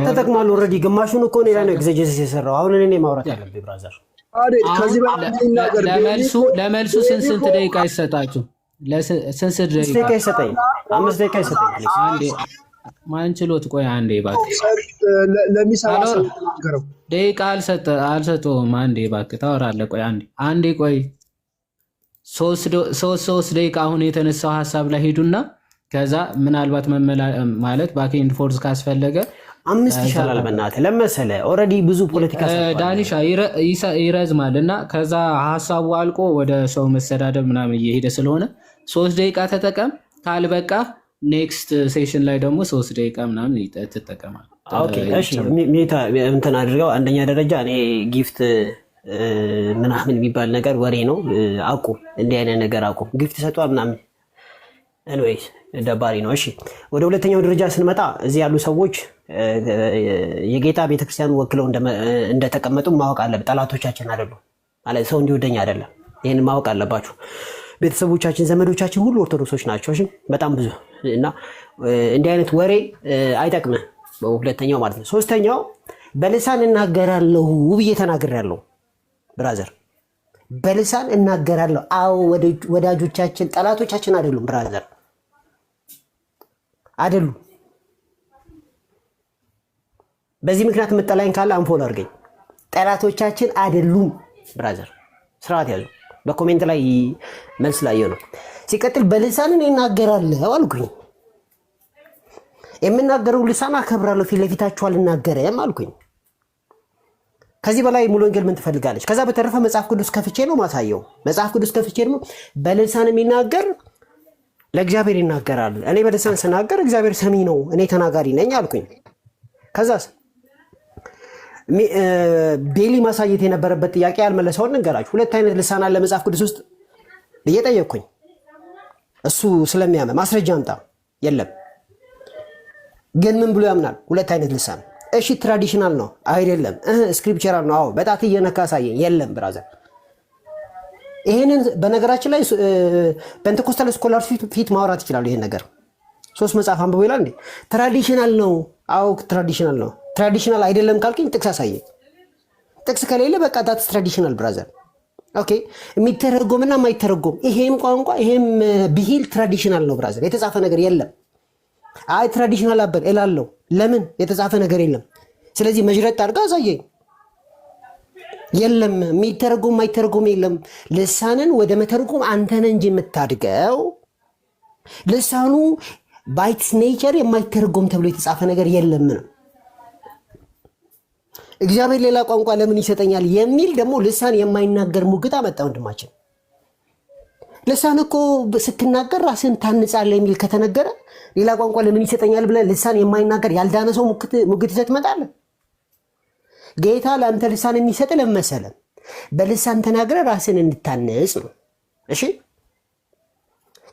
[SPEAKER 3] ተጠቅማለሁ። ኦልሬዲ ግማሹን እኮ ነው ያለው ኤግዜጀሲስ የሰራው። አሁን እኔ ማውራት ያለብኝ ብራዘር፣
[SPEAKER 2] ለመልሱ ስንት ደቂቃ ይሰጣችሁ? ስንት
[SPEAKER 3] ደቂቃ ይሰጠኝ? 5 ደቂቃ ይሰጠኝ። አንዴ
[SPEAKER 2] ማን ችሎት? ቆይ አንዴ እባክህ ደቂቃ አልሰጠውም። አንዴ እባክህ ታወራለህ። ቆይ አንዴ ቆይ 3 ደቂቃ አሁን የተነሳው ሀሳብ ላይ ሄዱና ከዛ ምናልባት ማለት ባክ ኤንድ ፎርዝ ካስፈለገ
[SPEAKER 3] 5 ይሻላል። በእናትህ ለመሰለ ኦልሬዲ ብዙ ፖለቲካ
[SPEAKER 2] ዳኒሻ ይረዝማል እና ከዛ ሀሳቡ አልቆ ወደ ሰው መሰዳደብ ምናምን እየሄደ ስለሆነ 3 ደቂቃ ተጠቀም። ካልበቃ ኔክስት ሴሽን ላይ ደግሞ 3 ደቂቃ ምናምን ትጠቀማል።
[SPEAKER 3] ኦኬ እሺ። እንትን አድርገው። አንደኛ ደረጃ እኔ ጊፍት ምናምን የሚባል ነገር ወሬ ነው። አቁም፣ እንዲህ አይነት ነገር አቁም። ጊፍት ሰጧል ምናምን ኤኒዌይስ ደባሪ ነው። እሺ ወደ ሁለተኛው ደረጃ ስንመጣ እዚህ ያሉ ሰዎች የጌታ ቤተክርስቲያን ወክለው እንደተቀመጡ ማወቅ አለብን። ጠላቶቻችን አይደሉም ማለት ሰው እንዲወደኝ አይደለም። ይህን ማወቅ አለባችሁ። ቤተሰቦቻችን፣ ዘመዶቻችን ሁሉ ኦርቶዶክሶች ናቸው። እሺ በጣም ብዙ እና እንዲህ አይነት ወሬ አይጠቅምም። ሁለተኛው ማለት ነው። ሶስተኛው በልሳን እናገራለሁ ብዬ ተናግሬያለሁ። ብራዘር በልሳን እናገራለሁ። አዎ ወዳጆቻችን ጠላቶቻችን አይደሉም ብራዘር አይደሉም። በዚህ ምክንያት የምጠላኝ ካለ አንፎሎ አድርገኝ። ጠላቶቻችን አይደሉም ብራዘር፣ ስርዓት ያዙ። በኮሜንት ላይ መልስ ላይ ነው። ሲቀጥል በልሳን እናገራለሁ አልኩኝ። የምናገረው ልሳን አከብራለሁ፣ ፊት ለፊታችሁ አልናገርም አልኩኝ። ከዚህ በላይ ሙሉ ወንጌል ምን ትፈልጋለች? ከዛ በተረፈ መጽሐፍ ቅዱስ ከፍቼ ነው ማሳየው። መጽሐፍ ቅዱስ ከፍቼ ደግሞ በልሳን የሚናገር ለእግዚአብሔር ይናገራል። እኔ በልሳን ስናገር እግዚአብሔር ሰሚ ነው፣ እኔ ተናጋሪ ነኝ አልኩኝ። ከዛስ ቤሊ ማሳየት የነበረበት ጥያቄ ያልመለሰውን እንገራችሁ። 2 አይነት ልሳን አለ መጽሐፍ ቅዱስ ውስጥ እየጠየቅኩኝ፣ እሱ ስለሚያመ ማስረጃ አምጣ። የለም ግን ምን ብሎ ያምናል? 2 አይነት ልሳን። እሺ ትራዲሽናል ነው አይደለም? ስክሪፕቸራል ነው። አዎ በጣት እየነካ ሳየኝ። የለም ብራዘር። ይሄንን በነገራችን ላይ ፔንቴኮስታል ስኮላር ፊት ማውራት ይችላሉ። ይሄን ነገር 3 መጽሐፍ አንብቦ ይላል እንዴ? ትራዲሽናል ነው። አዎ ትራዲሽናል ነው። ትራዲሽናል አይደለም ካልከኝ ጥቅስ አሳየኝ። ጥቅስ ከሌለ በቃ ዳትስ ትራዲሽናል ብራዘር። ኦኬ የሚተረጎምና የማይተረጎም ይሄም ቋንቋ ይሄም ብሂል ትራዲሽናል ነው ብራዘር። የተጻፈ ነገር የለም። አይ ትራዲሽናል አበል እላለሁ። ለምን? የተጻፈ ነገር የለም። ስለዚህ መጅረጥ አድርጋ አሳየኝ። የለም የሚተረጎም የማይተረጎም የለም። ልሳንን ወደ መተርጎም አንተ ነህ እንጂ የምታድገው። ልሳኑ ባይትስ ኔቸር የማይተረጎም ተብሎ የተጻፈ ነገር የለም ነው። እግዚአብሔር ሌላ ቋንቋ ለምን ይሰጠኛል የሚል ደግሞ ልሳን የማይናገር ሙግት አመጣ ወንድማችን። ልሳን እኮ ስትናገር ራስን ታንጻለህ የሚል ከተነገረ ሌላ ቋንቋ ለምን ይሰጠኛል ብለህ ልሳን የማይናገር ያልዳነ ሰው ሙግት ይዘህ ትመጣለህ። ጌታ ለአንተ ልሳን የሚሰጥ ለምን መሰለህ? በልሳን ተናግረህ ራስን እንድታንጽ ነው። እሺ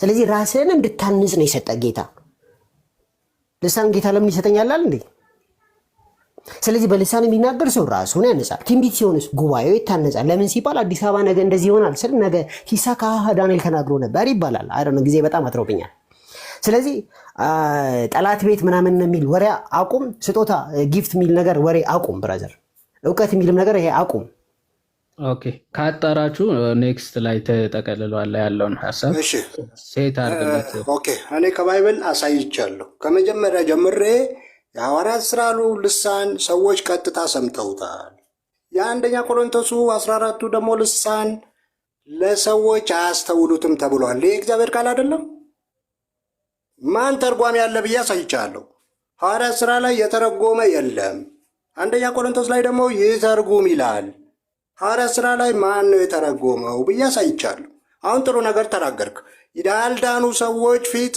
[SPEAKER 3] ስለዚህ ራስን እንድታንጽ ነው የሰጠ ጌታ። ልሳን ጌታ ለምን ይሰጠኛል አለ እንዴ? ስለዚህ በልሳን የሚናገር ሰው ራሱን ያነጻል። ትንቢት ሲሆንስ ጉባኤው ይታነጻል። ለምን ሲባል አዲስ አበባ ነገ እንደዚህ ይሆናል ስል ነገ ሂሳካ ዳንኤል ተናግሮ ነበር ይባላል። አይደል? ጊዜ በጣም አጥሮብኛል። ስለዚህ ጠላት ቤት ምናምን የሚል ወሬ አቁም። ስጦታ ጊፍት የሚል ነገር ወሬ አቁም ብራዘር። እውቀት የሚልም ነገር ይሄ አቁም።
[SPEAKER 2] ኦኬ ካጣራችሁ ኔክስት ላይ ተጠቀልለዋለህ ያለውን ሐሳብ ሴት አድርገለት።
[SPEAKER 10] ኦኬ እኔ ከባይብል አሳይቻለሁ። ከመጀመሪያ ጀምሬ የሐዋርያት ሥራ ልሳን ሰዎች ቀጥታ ሰምተውታል። የአንደኛ ቆሮንቶሱ 14ቱ ደግሞ ልሳን ለሰዎች አያስተውሉትም ተብሏል። ይህ እግዚአብሔር ቃል አይደለም? ማን ተርጓሚ ያለ ብዬ አሳይቻለሁ። ሐዋርያት ሥራ ላይ የተረጎመ የለም። አንደኛ ቆሮንቶስ ላይ ደግሞ ይተርጉም ይላል። ሐዋርያት ሥራ ላይ ማን ነው የተረጎመው ብዬ አሳይቻለሁ። አሁን ጥሩ ነገር ተናገርክ። ያልዳኑ ሰዎች ፊት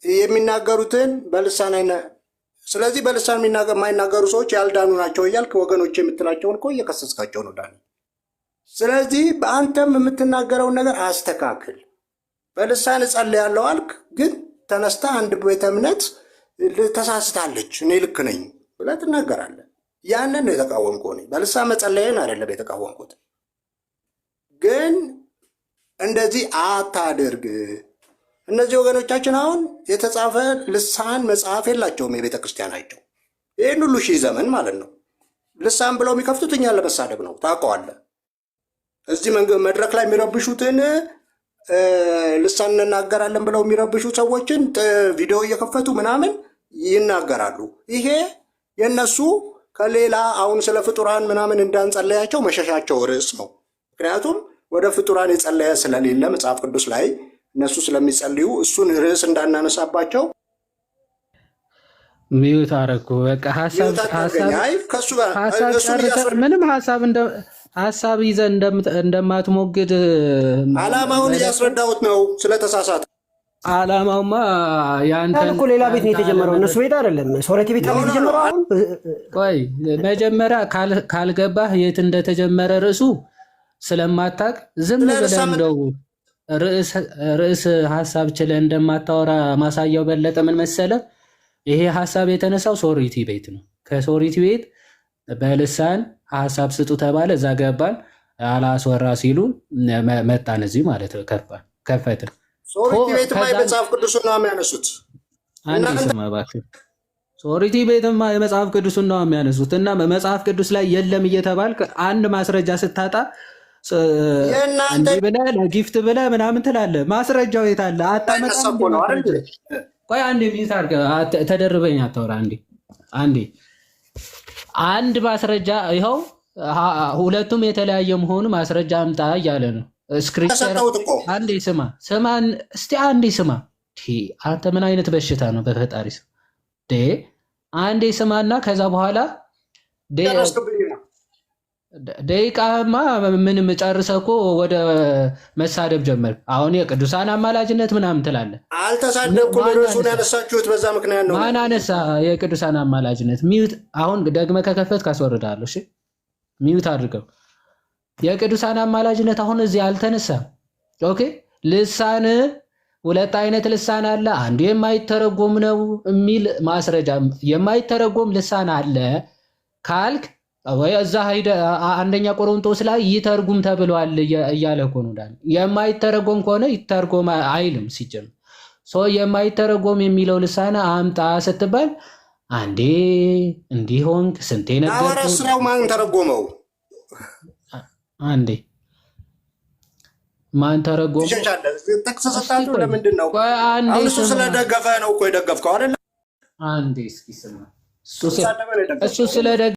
[SPEAKER 10] የሚናገሩትን በልሳን ስለዚህ በልሳን የማይናገሩ ሰዎች ያልዳኑ ናቸው እያልክ ወገኖች የምትላቸውን እኮ እየከሰስካቸው ነው ዳኒ። ስለዚህ በአንተም የምትናገረውን ነገር አስተካክል። በልሳን እጸልያለሁ አልክ፣ ግን ተነስታ አንድ ቤተ እምነት ተሳስታለች እኔ ልክ ነኝ ብለህ ትናገራለህ። ያንን ነው የተቃወምከው። እኔ በልሳን መጸለይን አይደለም የተቃወምኩት፣ ግን እንደዚህ አታድርግ። እነዚህ ወገኖቻችን አሁን የተጻፈ ልሳን መጽሐፍ የላቸውም የቤተ ክርስቲያናቸው። ይህን ሁሉ ሺህ ዘመን ማለት ነው ልሳን ብለው የሚከፍቱት እኛን ለመሳደብ ነው። ታውቀዋለህ። እዚህ መድረክ ላይ የሚረብሹትን ልሳን እንናገራለን ብለው የሚረብሹ ሰዎችን ቪዲዮ እየከፈቱ ምናምን ይናገራሉ። ይሄ የእነሱ ከሌላ አሁን ስለ ፍጡራን ምናምን እንዳንጸለያቸው መሸሻቸው ርዕስ ነው። ምክንያቱም ወደ ፍጡራን የጸለየ ስለሌለ መጽሐፍ ቅዱስ ላይ እነሱ ስለሚጸልዩ እሱን ርዕስ እንዳናነሳባቸው
[SPEAKER 2] ሚዩት አደረኩ። በቃ ምንም ሀሳብ ይዘህ እንደማትሞግድ
[SPEAKER 10] ዓላማውን እያስረዳሁት ነው። ስለተሳሳተ
[SPEAKER 2] ዓላማውማ
[SPEAKER 3] ያንተን እኮ ሌላ ቤት ነው የተጀመረው፣ እነሱ ቤት አይደለም። ሶረቲ ቤት ነው የተጀመረው። አሁን
[SPEAKER 2] ቆይ መጀመሪያ ካልገባህ የት እንደተጀመረ ርዕሱ ስለማታቅ ዝም ብለህ እንደው ርዕስ ሀሳብ ችለህ እንደማታወራ ማሳያው በለጠ ምን መሰለህ? ይሄ ሀሳብ የተነሳው ሶሪቲ ቤት ነው። ከሶሪቲ ቤት በልሳን ሀሳብ ስጡ ተባለ። እዛ ገባን። አላስወራ ሲሉ መጣን እዚህ ማለት ነው። ከፈትን።
[SPEAKER 10] ሶሪቲ ቤት መጽሐፍ ቅዱስን ነው የሚያነሱት።
[SPEAKER 2] አንድ ስማ እባክህ። ሶሪቲ ቤትማ የመጽሐፍ ቅዱስን ነው የሚያነሱት እና መጽሐፍ ቅዱስ ላይ የለም እየተባልክ አንድ ማስረጃ ስታጣ እንዲህ ብለህ ለጊፍት ብለህ ምናምን ትላለህ። ማስረጃው የት አለ? አታመጣም። ቆይ አንዴ ሚዩት አድርገህ ተደርበኝ አታውራ። አንዴ አንድ ማስረጃ ይኸው፣ ሁለቱም የተለያየ መሆኑ ማስረጃ አምጣ እያለ ነው። ስክሪፕቸር አንዴ ስማ እስቲ አንዴ ስማ። አንተ ምን አይነት በሽታ ነው በፈጣሪ ስም? አንዴ ስማና ከዛ በኋላ ደቂቃማ ምንም ጨርሰህ እኮ ወደ መሳደብ ጀመር። አሁን የቅዱሳን አማላጅነት ምናምን ትላለህ።
[SPEAKER 10] አልተሳደብኩም። ርዕሱን ያነሳችሁት በዛ ምክንያት ነው።
[SPEAKER 2] ማን አነሳ የቅዱሳን አማላጅነት? ሚዩት አሁን ደግመህ ከከፈት ካስወርዳለሁ። እሺ ሚዩት አድርገው። የቅዱሳን አማላጅነት አሁን እዚህ አልተነሳም። ኦኬ ልሳን ሁለት አይነት ልሳን አለ። አንዱ የማይተረጎም ነው የሚል ማስረጃ የማይተረጎም ልሳን አለ ካልክ ወይ እዛ ሄደህ አንደኛ ቆሮንቶስ ላይ ይተርጉም ተብሏል እያለ እኮ ነው። የማይተረጎም ከሆነ ይተርጎም አይልም ሲጀምር። የማይተረጎም የሚለው ልሳን አምጣ ስትባል አንዴ እንዲሆን ስንቴ ነገር
[SPEAKER 10] ሐዋርያት ሥራው ማን ተረጎመው?
[SPEAKER 2] አንዴ ማን ተረጎመው?
[SPEAKER 10] ጥቅስ ሰጣችሁ። ለምንድን ነው እሱ ስለደገፈ ነው እኮ የደገፍከው አይደል?
[SPEAKER 2] አንዴ እስኪ ስማ። እሱ ስለደገፈ